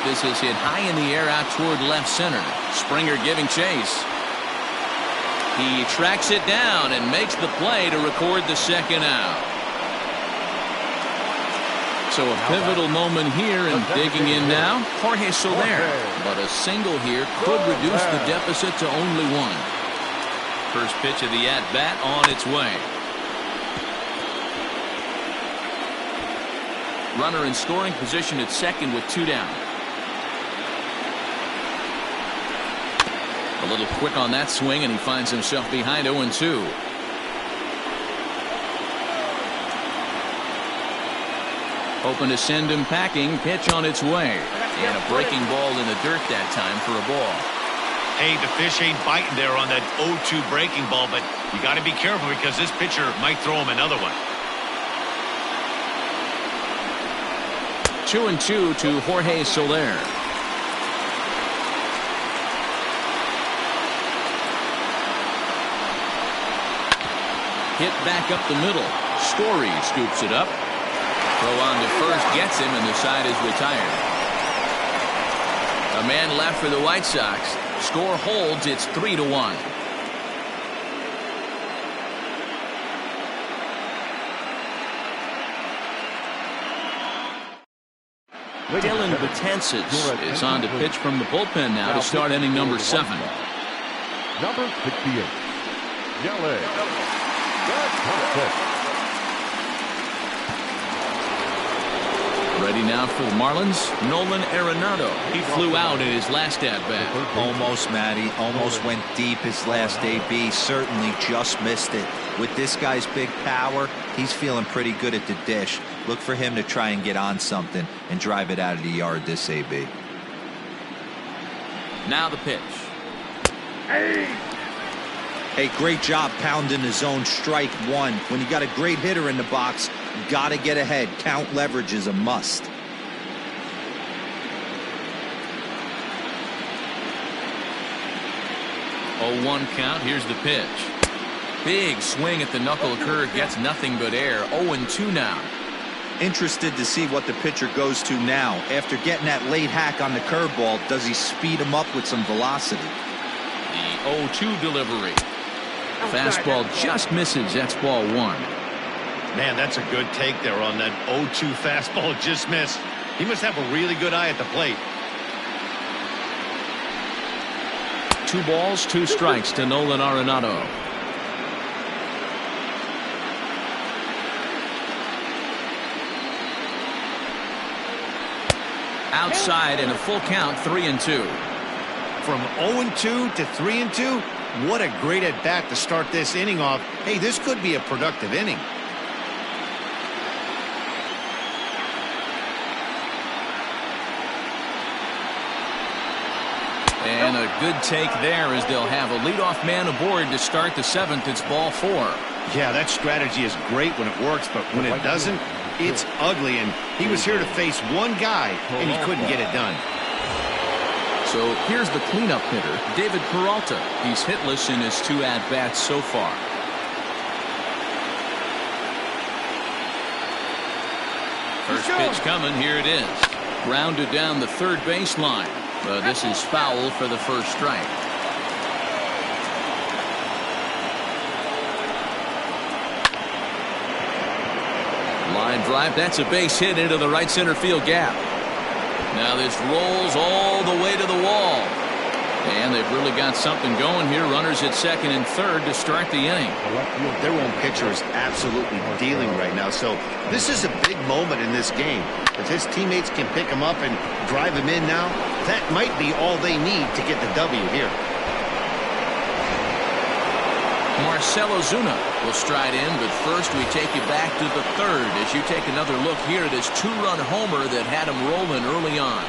This is hit high in the air out toward left center. Springer giving chase. He tracks it down and makes the play to record the second out. So a pivotal moment here, and digging in now, Jorge Soler. But a single here could reduce the deficit to only 1. First pitch of the at-bat on its way. Runner in scoring position at second with 2 down. A little quick on that swing, and he finds himself behind 0-2. Hoping to send him packing. Pitch on its way. And a breaking ball in the dirt that time for a ball. Hey, the fish ain't biting there on that 0-2 breaking ball, but you got to be careful because this pitcher might throw him another one. 2-2 to Jorge Soler. Hit back up the middle. Story scoops it up. Throw on to first gets him, and the side is retired. A man left for the White Sox. Score holds. It's 3-1. Dylan Betances is on to pitch from the bullpen now to start inning number 7. Number 68, Yale. Ready now for the Marlins, Nolan Arenado. He flew out in his last at-bat. Almost, Matty. Almost went deep his last AB. Certainly just missed it. With this guy's big power, he's feeling pretty good at the dish. Look for him to try and get on something and drive it out of the yard this AB. Now the pitch. Hey, great job pounding the zone. Strike 1. When you got a great hitter in the box, you got to get ahead. Count leverage is a must. Oh, 1 count. Here's the pitch. Big swing at the knuckle curve. Gets nothing but air. 0-2 now. Interested to see what the pitcher goes to now. After getting that late hack on the curveball, does he speed him up with some velocity? The 0-2 delivery. Fastball just misses. That's ball 1. Man, that's a good take there on that 0-2 fastball just missed. He must have a really good eye at the plate. 2 balls, 2 strikes to Nolan Arenado. Outside in a full count, 3-2. From 0-2 to 3-2, what a great at bat to start this inning off. Hey, this could be a productive inning. And a good take there as they'll have a leadoff man aboard to start the 7th. It's ball 4. Yeah, that strategy is great when it works, but when it doesn't, it's ugly. And he was here to face one guy, and he couldn't get it done. So here's the cleanup hitter, David Peralta. He's hitless in his 2 at-bats so far. First pitch coming. Here it is. Grounded down the third baseline. This is foul for the first strike. Line drive. That's a base hit into the right center field gap. Now this rolls all the way to the wall. And they've really got something going here. Runners at second and third to start the inning. Their own pitcher is absolutely dealing right now. So this is a big moment in this game. If his teammates can pick him up and drive him in now, that might be all they need to get the W here. Marcell Ozuna will stride in, but first we take you back to the 3rd as you take another look here at his 2-run homer that had him rolling early on.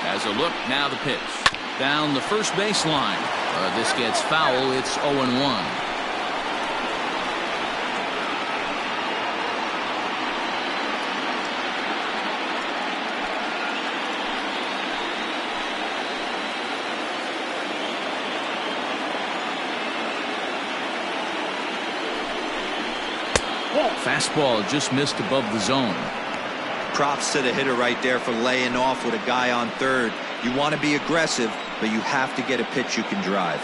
As a look, now the pitch. Down the first baseline. This gets foul. It's 0-1. Fastball just missed above the zone. Props to the hitter right there for laying off with a guy on third. You want to be aggressive, but you have to get a pitch you can drive.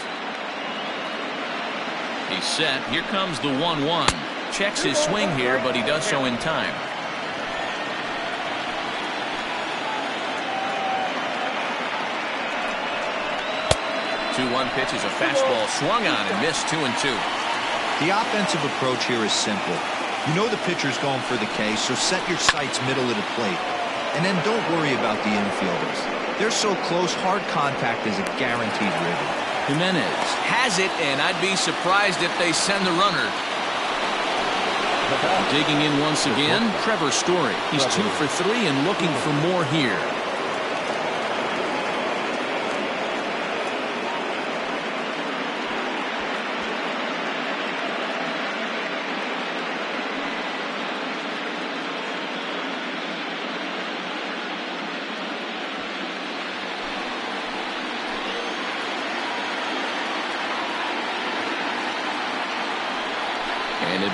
He's set. Here comes the 1-1. Checks his swing here, but he does so in time. 2-1 pitch is a fastball swung on and missed. 2-2. The offensive approach here is simple. You know the pitcher's going for the K, so set your sights middle of the plate. And then don't worry about the infielders. They're so close, hard contact is a guaranteed ribby. Jimenez has it, and I'd be surprised if they send the runner. Digging in once again, Trevor Story. He's 2 for 3 and looking for more here.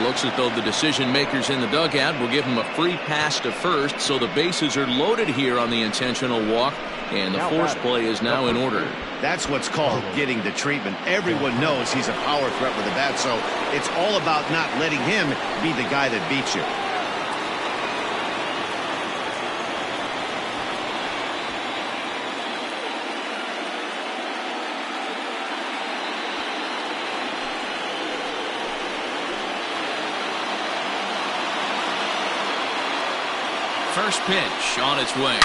looks as though the decision makers in the dugout will give him a free pass to first, so the bases are loaded here on the intentional walk, and the force play is now in order. That's what's called getting the treatment. Everyone knows he's a power threat with a bat, so it's all about not letting him be the guy that beats you. First pitch on its way.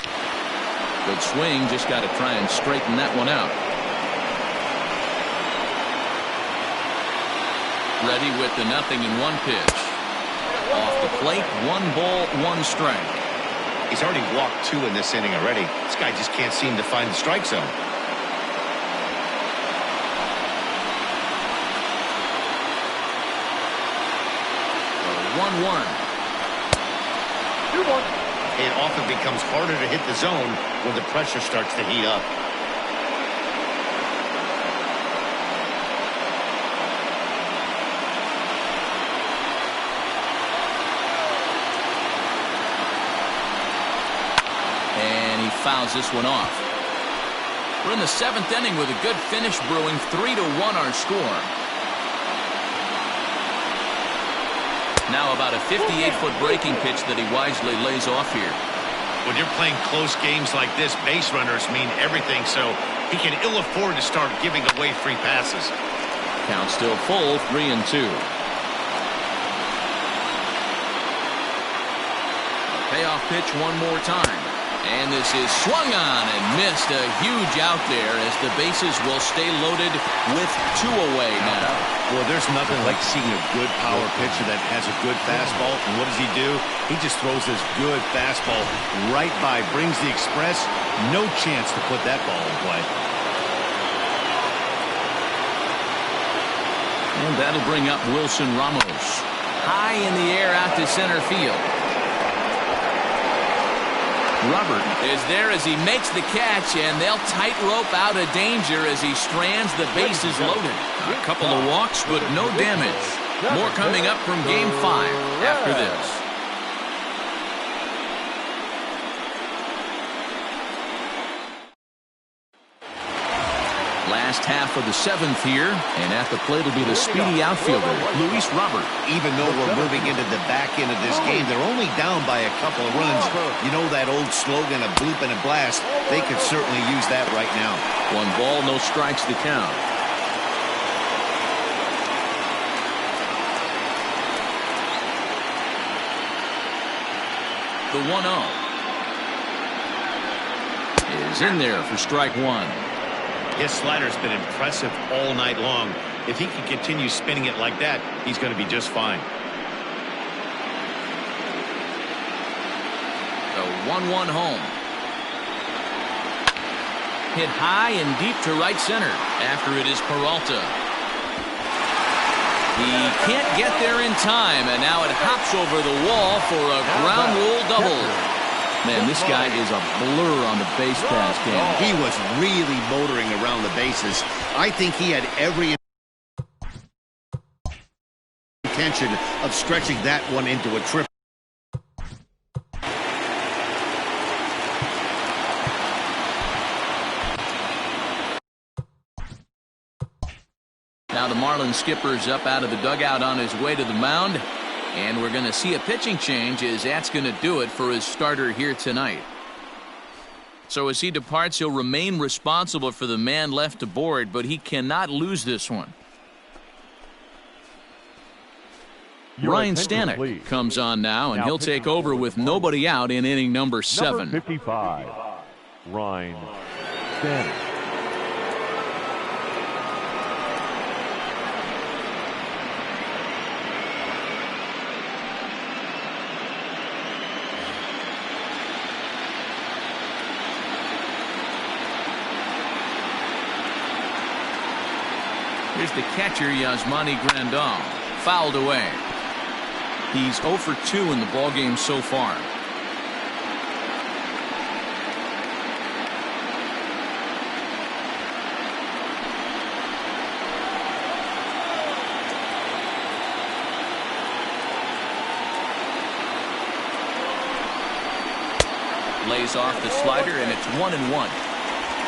Good swing, just got to try and straighten that one out. Ready with the 0-1 pitch. Off the plate, 1 ball, 1 strike. He's already walked 2 in this inning already. This guy just can't seem to find the strike zone. The 1-1. 2-1. It often becomes harder to hit the zone when the pressure starts to heat up. And he fouls this one off. We're in the 7th inning with a good finish brewing. 3-1 our score. Now about a 58-foot breaking pitch that he wisely lays off here. When you're playing close games like this, base runners mean everything, so he can ill afford to start giving away free passes. Count still full, 3-2. Payoff pitch one more time. And this is swung on and missed. A huge out there as the bases will stay loaded with 2 away now. Well, there's nothing like seeing a good power pitcher that has a good fastball. And what does he do? He just throws this good fastball right by, brings the express. No chance to put that ball in play. And that'll bring up Wilson Ramos. High in the air out to center field. Robert is there as he makes the catch, and they'll tightrope out of danger as he strands the bases loaded. A couple of walks, but no damage. More coming up from Game 5 after this. Last half of the 7th here, and at the plate will be the speedy outfielder, Luis Robert. Even though we're moving into the back end of this game, they're only down by a couple of runs. You know that old slogan, a bloop and a blast? They could certainly use that right now. 1 ball, no strikes to count. The 1-0 is in there for strike 1. His slider's been impressive all night long. If he can continue spinning it like that, he's going to be just fine. The 1-1 home. Hit high and deep to right center. After it is Peralta. He can't get there in time, and now it hops over the wall for a ground rule double. Man, this guy is a blur on the base pass game. He was really motoring around the bases. I think he had every intention of stretching that one into a triple. Now the Marlins skipper's up out of the dugout on his way to the mound. And we're going to see a pitching change as that's going to do it for his starter here tonight. So as he departs, he'll remain responsible for the man left aboard, but he cannot lose this one. Ryan Stanek comes on now, and he'll take over with nobody out in inning number 7. Number 55, Ryan Stanek. Here's the catcher, Yasmani Grandal. Fouled away. He's 0 for 2 in the ballgame so far. Lays off the slider, and it's 1-1.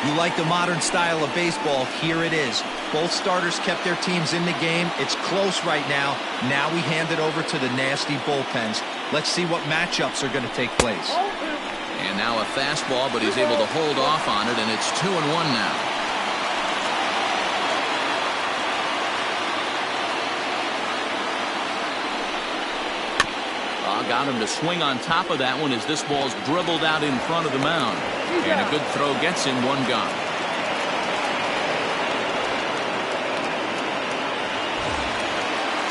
You like the modern style of baseball, here it is. Both starters kept their teams in the game. It's close right now. Now we hand it over to the nasty bullpens. Let's see what matchups are going to take place. And now a fastball, but he's able to hold off on it, and it's 2-1 now. Got him to swing on top of that one as this ball's dribbled out in front of the mound. And a good throw gets him one gone.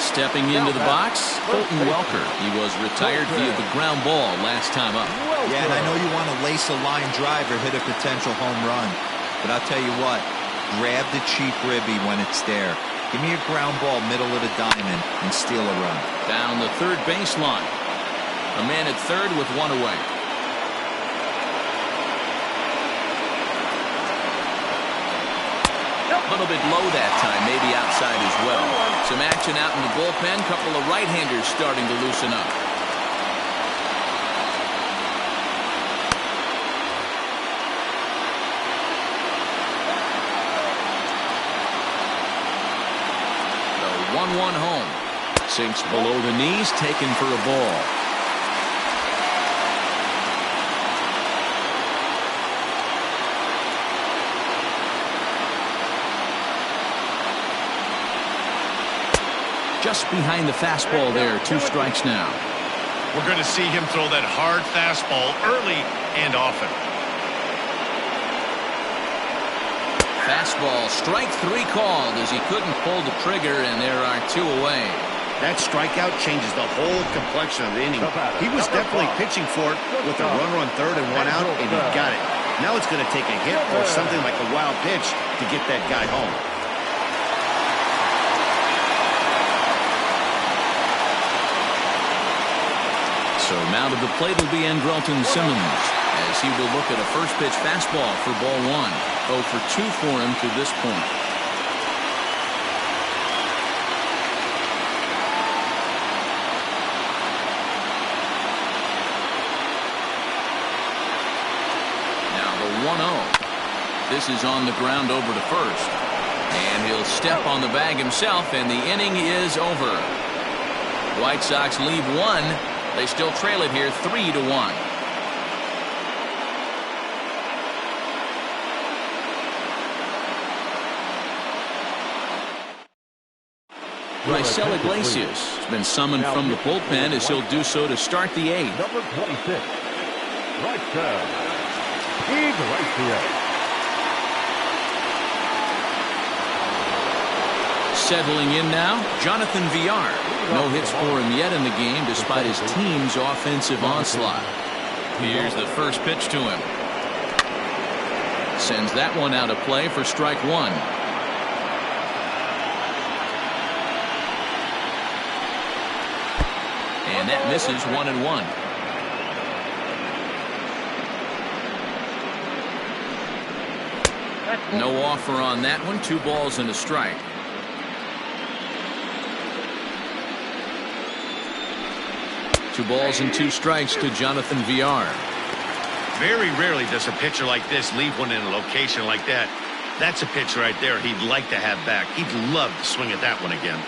Stepping into the box, Colton Welker. He was retired via the ground ball last time up. Yeah, and I know you want to lace a line drive or hit a potential home run. But I'll tell you what, grab the cheap ribby when it's there. Give me a ground ball middle of the diamond and steal a run. Down the third baseline. A man at third with one away. A little bit low that time, maybe outside as well. Some action out in the bullpen. Couple of right-handers starting to loosen up. The 1-1 home. Sinks below the knees, taken for a ball. Just behind the fastball there. 2 strikes now. We're going to see him throw that hard fastball early and often. Fastball, strike 3 called as he couldn't pull the trigger, and there are 2 away. That strikeout changes the whole complexion of the inning. He was definitely pitching for it with a runner on third and 1 out, and he got it. Now it's going to take a hit or something like a wild pitch to get that guy home. So mound of the plate will be Andrelton Simmons as he will look at a first pitch fastball for ball 1. 0 for 2 for him to this point. Now the 1-0. This is on the ground over to first. And he'll step on the bag himself, and the inning is over. White Sox leave 1. They still trail it here 3-1. Raisel Iglesias has been summoned from the bullpen as he'll do so to start the 8th. Number 26, Raisel Iglesias. Settling in now, Jonathan Villar. No hits for him yet in the game despite his team's offensive onslaught. Here's the first pitch to him. Sends that one out of play for strike 1. And that misses 1-1. No offer on that one. 2 balls and a strike. Two balls and 2 strikes to Jonathan Villar. Very rarely does a pitcher like this leave one in a location like that. That's a pitch right there he'd like to have back. He'd love to swing at that one again.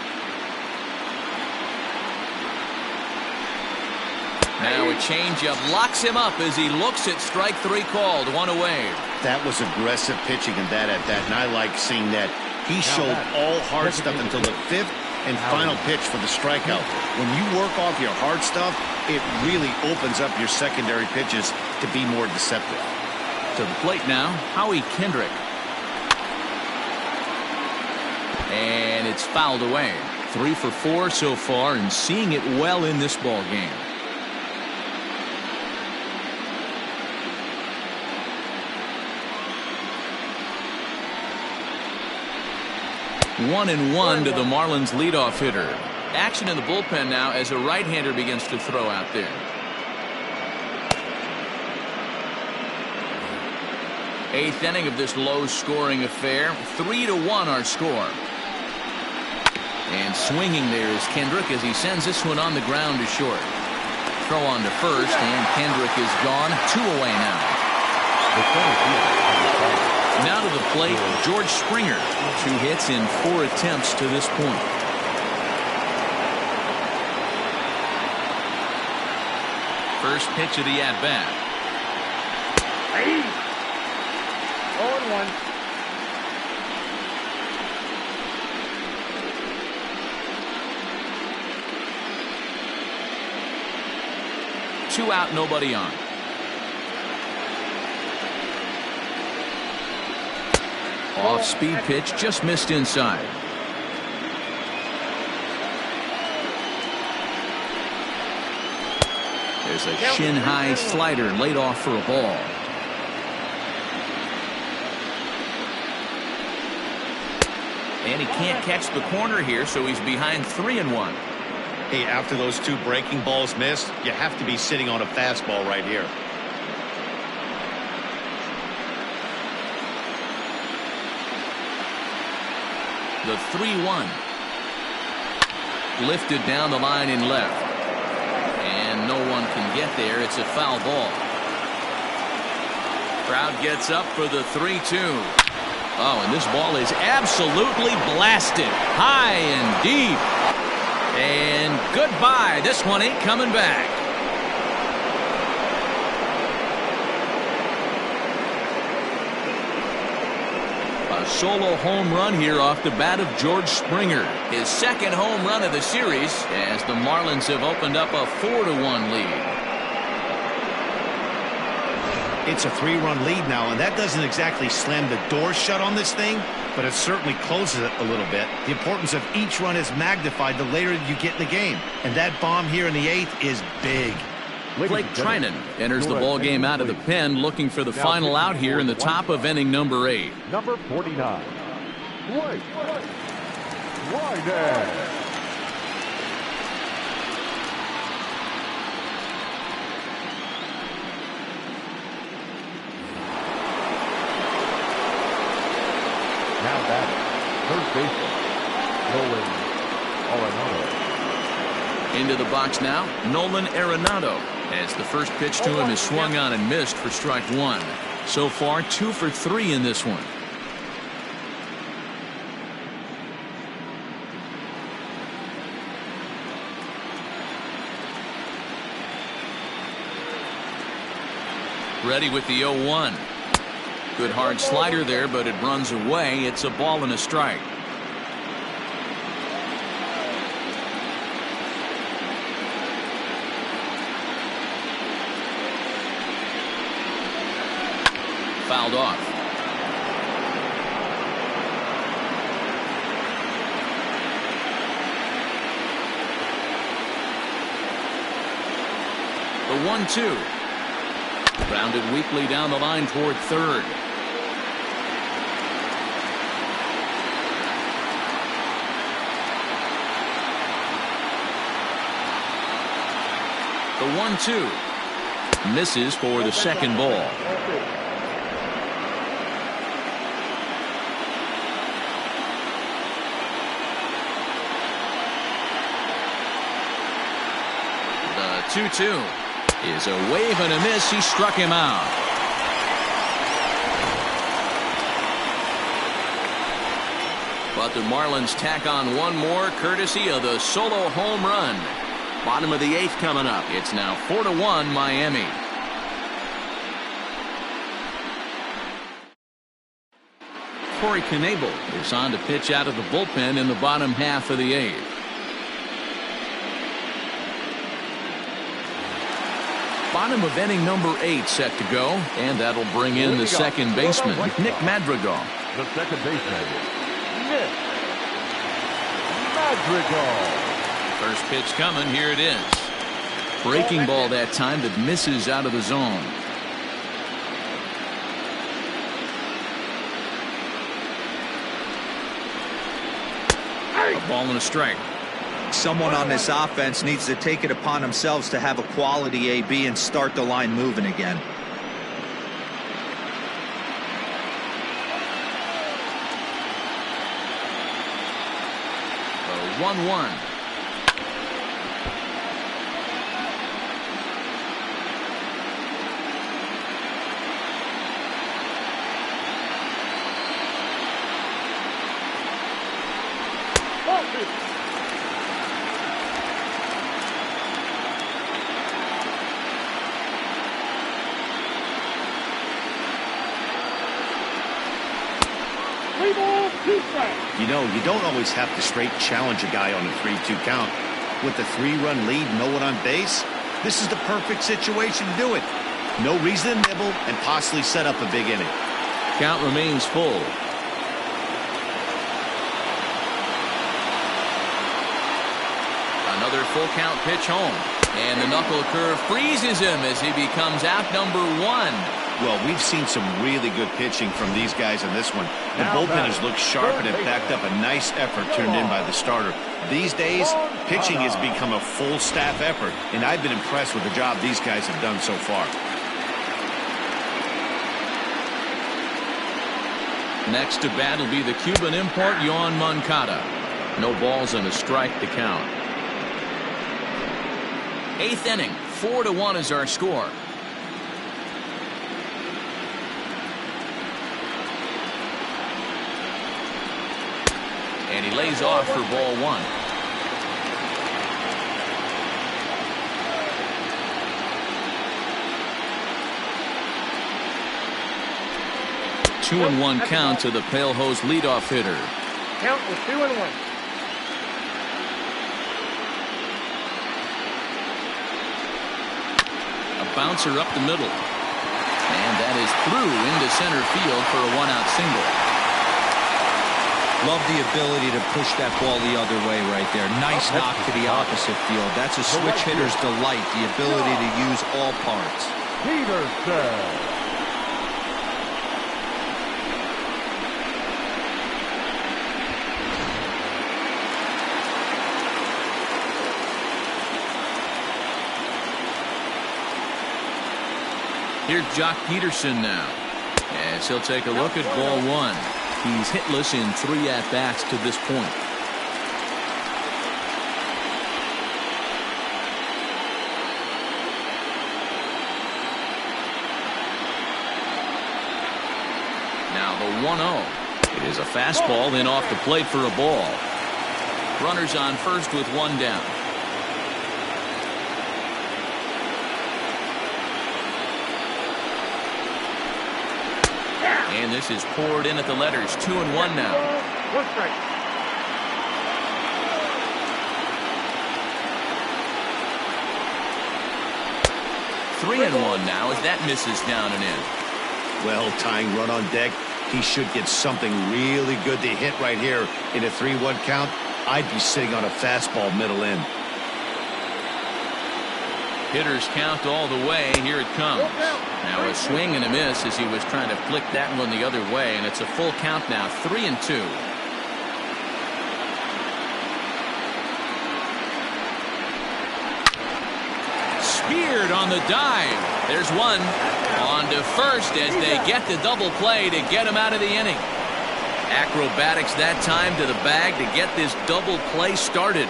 Now a changeup locks him up as he looks at strike 3 called. 1 away. That was aggressive pitching in that at bat, and I like seeing that. He showed all hard stuff until the 5th and final pitch for the strikeout. When you work off your hard stuff, it really opens up your secondary pitches to be more deceptive. To the plate now, Howie Kendrick. And it's fouled away. 3 for 4 so far, and seeing it well in this ball game. One and 1 to the Marlins leadoff hitter. Action in the bullpen now as a right-hander begins to throw out there. 8th inning of this low-scoring affair. 3-1 our score. And swinging there is Kendrick as he sends this one on the ground to short. throw on to first, and Kendrick is gone. 2 away now. Now to the plate, George Springer. 2 hits in 4 attempts to this point. First pitch of the at-bat. 0-1. 2 out, nobody on. Off-speed pitch, just missed inside. There's a shin-high slider laid off for a ball. And he can't catch the corner here, so he's behind 3-1. Hey, after those 2 breaking balls missed, you have to be sitting on a fastball right here. The 3-1. Lifted down the line in left. And no one can get there. It's a foul ball. Crowd gets up for the 3-2. Oh, and this ball is absolutely blasted. High and deep. And goodbye. This one ain't coming back. A solo home run here off the bat of George Springer. His 2nd home run of the series as the Marlins have opened up a 4-1 lead. It's a 3-run lead now, and that doesn't exactly slam the door shut on this thing, but it certainly closes it a little bit. The importance of each run is magnified the later you get in the game, and that bomb here in the 8th is big. Blake Trinan enters the ball game out of the pen, looking for the final out here in the top of inning number 8. Number 49. Blake Trinan. Now batting, third baseman, Nolan Arenado. Into the box now, Nolan Arenado, as the first pitch to him is swung on and missed for strike 1. So far, 2 for 3 in this one. Ready with the 0-1. Good hard slider there, but it runs away. It's a ball and a strike. Fouled off. The 1-2. Grounded weakly down the line toward third. The 1-2. Misses for the second ball. The 2-2 is a wave and a miss. He struck him out. But the Marlins tack on one more courtesy of the solo home run. Bottom of the 8th coming up. It's now 4-1 Miami. Corey Knebel is on to pitch out of the bullpen in the bottom half of the 8th. Bottom of inning number 8 set to go, and that'll bring in the second baseman, Nick Madrigal. The second baseman, Nick Madrigal. First pitch coming, here it is. Breaking ball that time that misses out of the zone. A ball and a strike. Someone on this offense needs to take it upon themselves to have a quality AB and start the line moving again. The 1-1. 2 strikes. You know, you don't always have to straight challenge a guy on a 3-2 count. With the 3-run lead, no one on base, this is the perfect situation to do it. No reason to nibble and possibly set up a big inning. Count remains full. Another full count pitch home. And the knuckle curve freezes him as he becomes out number 1. Well, we've seen some really good pitching from these guys in this one. The bullpen has looked sharp and it backed up a nice effort turned in by the starter. These days, pitching has become a full staff effort, and I've been impressed with the job these guys have done so far. Next to bat will be the Cuban import, Yoan Moncada. No balls and a strike to count. 8th inning, 4-1 is our score. And he lays off for ball 1. Two and 1 count to the Pale Hose leadoff hitter. Count was 2-1. A bouncer up the middle. And that is through into center field for a 1-out single. Love the ability to push that ball the other way right there. Nice knock to the opposite field. That's a switch hitter's delight, the ability to use all parts. Peterson. Here's Jock Peterson now. As he'll take a look at ball 1. He's hitless in 3 at-bats to this point. Now the 1-0. It is a fastball, then off the plate for a ball. Runners on first with 1 down. And this is poured in at the letters. 2-1 now. 1 strike. Three and 1 now as that misses down and in. Well, tying run on deck. He should get something really good to hit right here in a 3-1 count. I'd be sitting on a fastball middle in. Hitters count all the way. Here it comes. Now a swing and a miss as he was trying to flick that one the other way, and it's a full count now. 3-2. Speared on the dive. There's one. On to first as they get the double play to get him out of the inning. Acrobatics that time to the bag to get this double play started.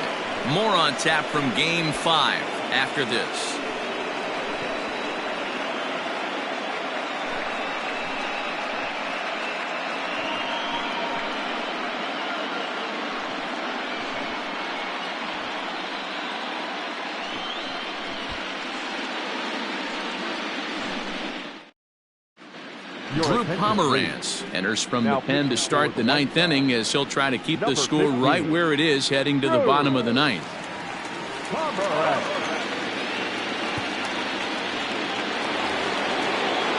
More on tap from Game 5 after this. Drew Pomerantz enters from the pen to start the 9th inning as he'll try to keep the score right where it is heading to the bottom of the 9th.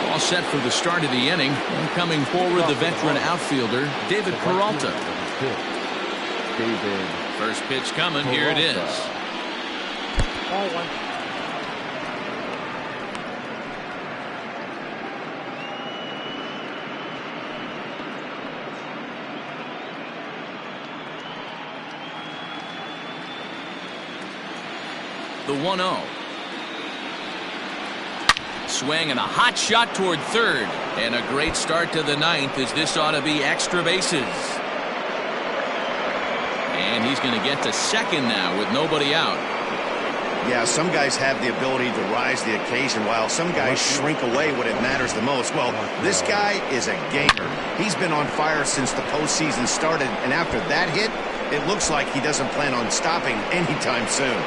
All set for the start of the inning. And coming forward, the veteran outfielder, David Peralta. First pitch coming. Here it is. Ball 1. The 1-0. Swing and a hot shot toward third. And a great start to the 9th as this ought to be extra bases. And he's going to get to second now with nobody out. Yeah, some guys have the ability to rise to the occasion while some guys shrink away when it matters the most. Well, this guy is a gamer. He's been on fire since the postseason started, and after that hit, it looks like he doesn't plan on stopping anytime soon.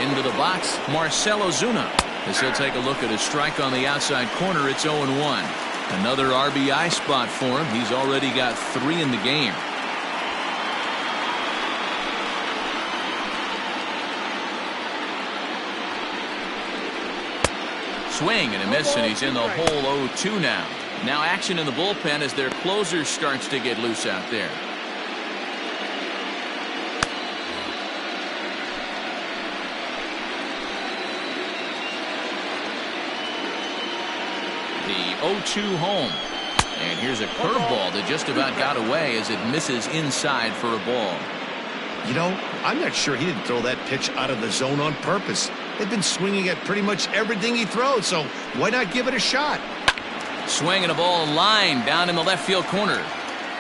Into the box, Marcell Ozuna. As he'll take a look at a strike on the outside corner, it's 0-1. Another RBI spot for him. He's already got 3 in the game. Swing and a miss, and he's in the hole 0-2 now. Now action in the bullpen as their closer starts to get loose out there. The 0-2 home. And here's a curveball that just about got away as it misses inside for a ball. You know, I'm not sure he didn't throw that pitch out of the zone on purpose. They've been swinging at pretty much everything he throws, so why not give it a shot? Swinging a ball line down in the left field corner.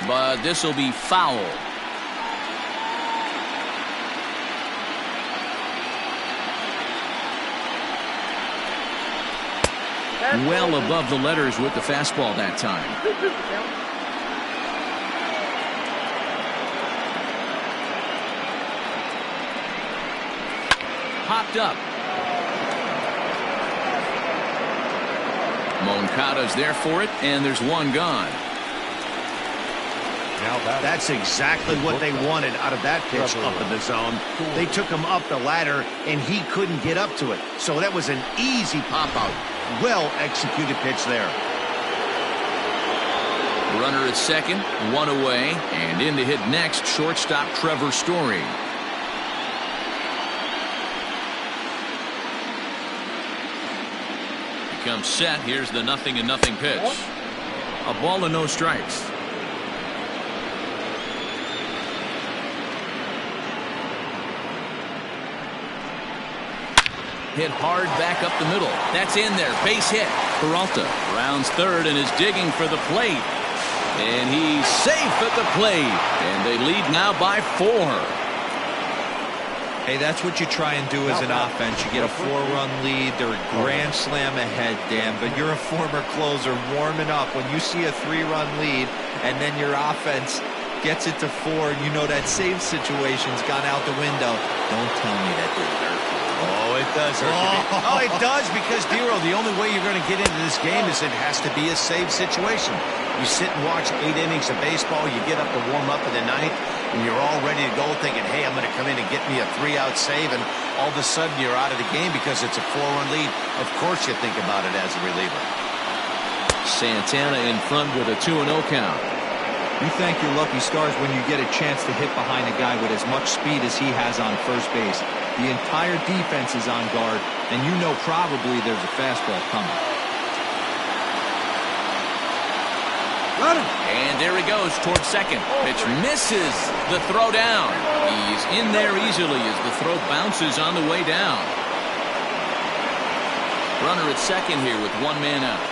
But this will be foul. Well above the letters with the fastball that time. Popped up. Moncada's there for it, and there's one gone. That's exactly what they wanted out of that pitch up in the zone. They took him up the ladder, and he couldn't get up to it. So that was an easy pop-out. Well-executed pitch there. Runner at second, 1 away, and in to hit next, shortstop Trevor Story. Comes set. Here's the 0-0 pitch. A ball and no strikes. Hit hard back up the middle. That's in there. Base hit. Peralta rounds third and is digging for the plate. And he's safe at the plate. And they lead now by 4. Hey, that's what you try and do as an offense. You get a 4-run lead. They're a grand slam ahead, Dan. But you're a former closer warming up. When you see a 3-run lead and then your offense gets it to 4, and you know that save situation's gone out the window. Don't tell me that didn't hurt. Oh, it does hurt. Oh, it does, because, Dero, the only way you're going to get into this game is it has to be a save situation. You sit and watch 8 innings of baseball, you get up to warm up in the 9th, and you're all ready to go thinking, hey, I'm going to come in and get me a 3-out save, and all of a sudden you're out of the game because it's a 4-run lead. Of course you think about it as a reliever. Santana in front with a 2-0 count. You thank your lucky stars when you get a chance to hit behind a guy with as much speed as he has on first base. The entire defense is on guard, and you know probably there's a fastball coming. And there he goes towards second. Pitch misses the throw down. He's in there easily as the throw bounces on the way down. Runner at second here with 1 man out.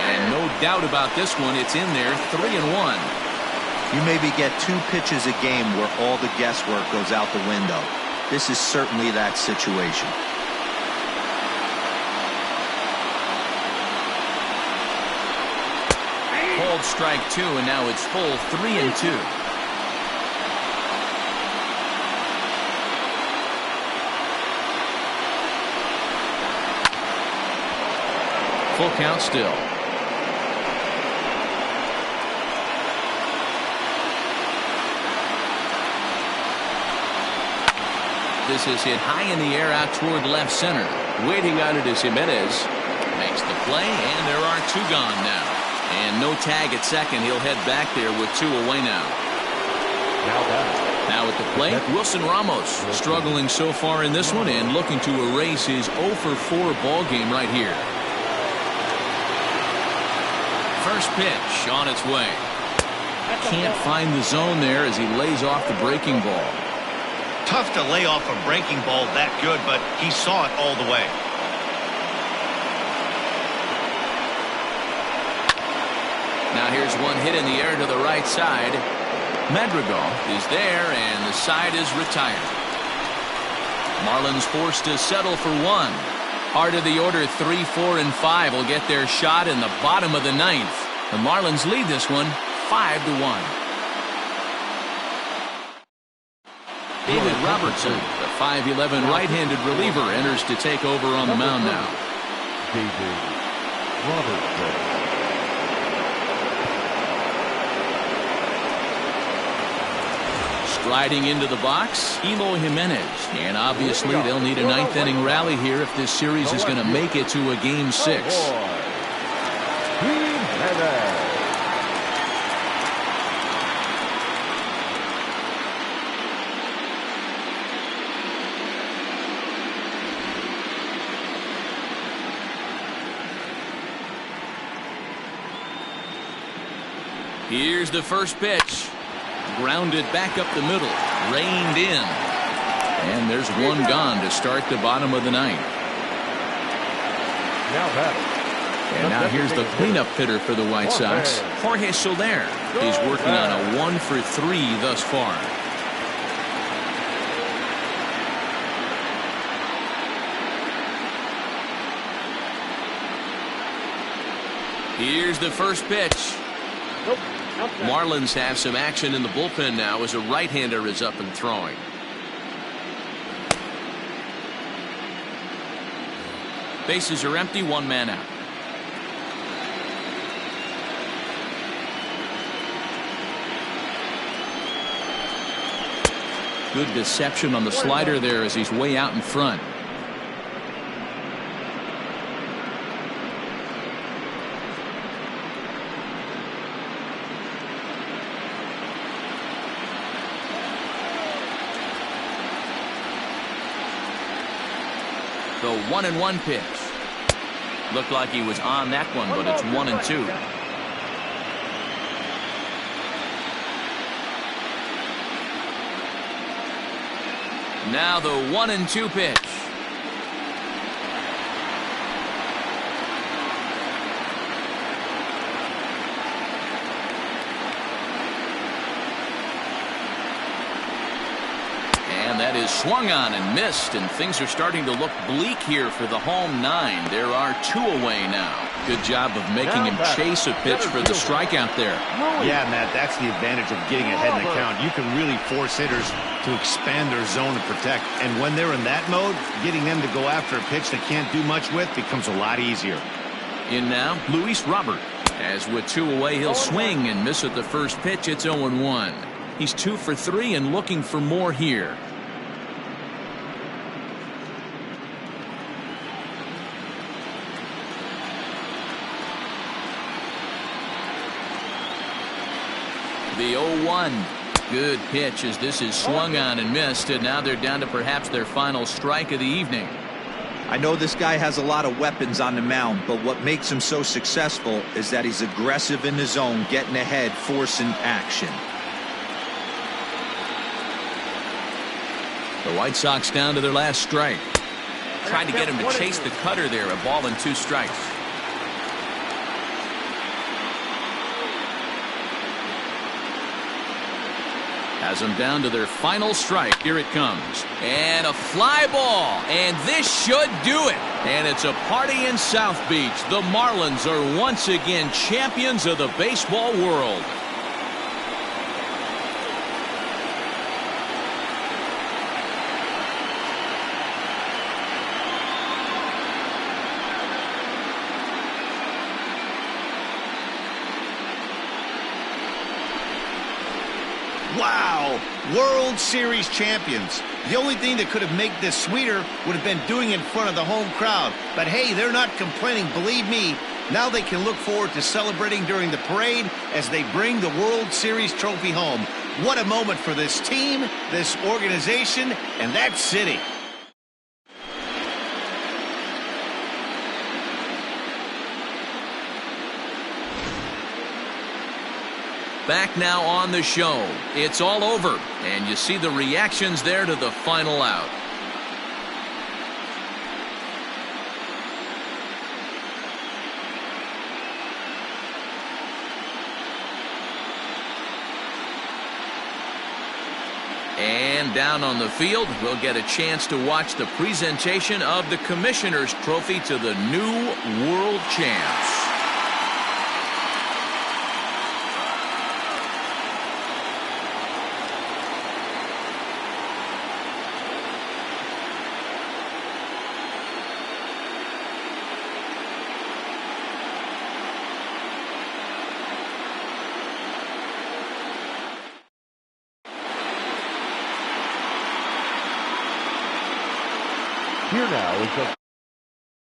And no doubt about this one. It's in there, 3-1. You maybe get 2 pitches a game where all the guesswork goes out the window. This is certainly that situation. Called strike 2, and now it's full 3-2. Full count still. This is hit high in the air out toward left center. Waiting on it is Jimenez. Makes the play, and there are 2 gone now. And no tag at second. He'll head back there with 2 away now. Now at the plate, Wilson Ramos struggling so far in this one and looking to erase his 0-for-4 ball game right here. First pitch on its way. Can't find the zone there as he lays off the breaking ball. Tough to lay off a breaking ball that good, but he saw it all the way. Now here's one hit in the air to the right side. Madrigal is there, and the side is retired. Marlins forced to settle for 1. Heart of the order, 3, 4, and 5 will get their shot in the bottom of the 9th. The Marlins lead this one 5-1. David Robertson, the 5'11" right-handed reliever, enters to take over on the mound now. David Robertson. Striding into the box, Eloy Jimenez. And obviously they'll need a ninth-inning rally here if this series is going to make it to a Game 6. Here's the first pitch. Grounded back up the middle. Reined in. And there's one gone to start the bottom of the ninth. And now here's the cleanup hitter for the White Sox, Jorge Soler. He's working on a 1 for 3 thus far. Here's the first pitch. Marlins have some action in the bullpen now as a right-hander is up and throwing. Bases are empty, one man out. Good deception on the slider there as he's way out in front. The 1-1 pitch. Looked like he was on that one, but it's 1-2. Now the 1-2 pitch. And that is swung on and missed, and things are starting to look bleak here for the home 9. There are 2 away now. Good job of making him chase a pitch for the strikeout there. Yeah, Matt, that's the advantage of getting ahead in the count. You can really force hitters to expand their zone and protect. And when they're in that mode, getting them to go after a pitch they can't do much with becomes a lot easier. In now, Luis Robert. As with 2 away, he'll swing and miss at the first pitch. It's 0-1. He's 2 for 3 and looking for more here. The 0-1. Good pitch as this is swung on and missed, and now they're down to perhaps their final strike of the evening. I know this guy has a lot of weapons on the mound, but what makes him so successful is that he's aggressive in the zone, getting ahead, forcing action. The White Sox down to their last strike. Trying to get him to chase the cutter there. A ball and 2 strikes. Has them down to their final strike. Here it comes. And a fly ball. And this should do it. And it's a party in South Beach. The Marlins are once again champions of the baseball world. Wow! World Series champions. The only thing that could have made this sweeter would have been doing it in front of the home crowd. But hey, they're not complaining, believe me. Now they can look forward to celebrating during the parade as they bring the World Series trophy home. What a moment for this team, this organization, and that city. Back now on the show. It's all over, and you see the reactions there to the final out. And down on the field, we'll get a chance to watch the presentation of the Commissioner's Trophy to the new world champs. Here now is the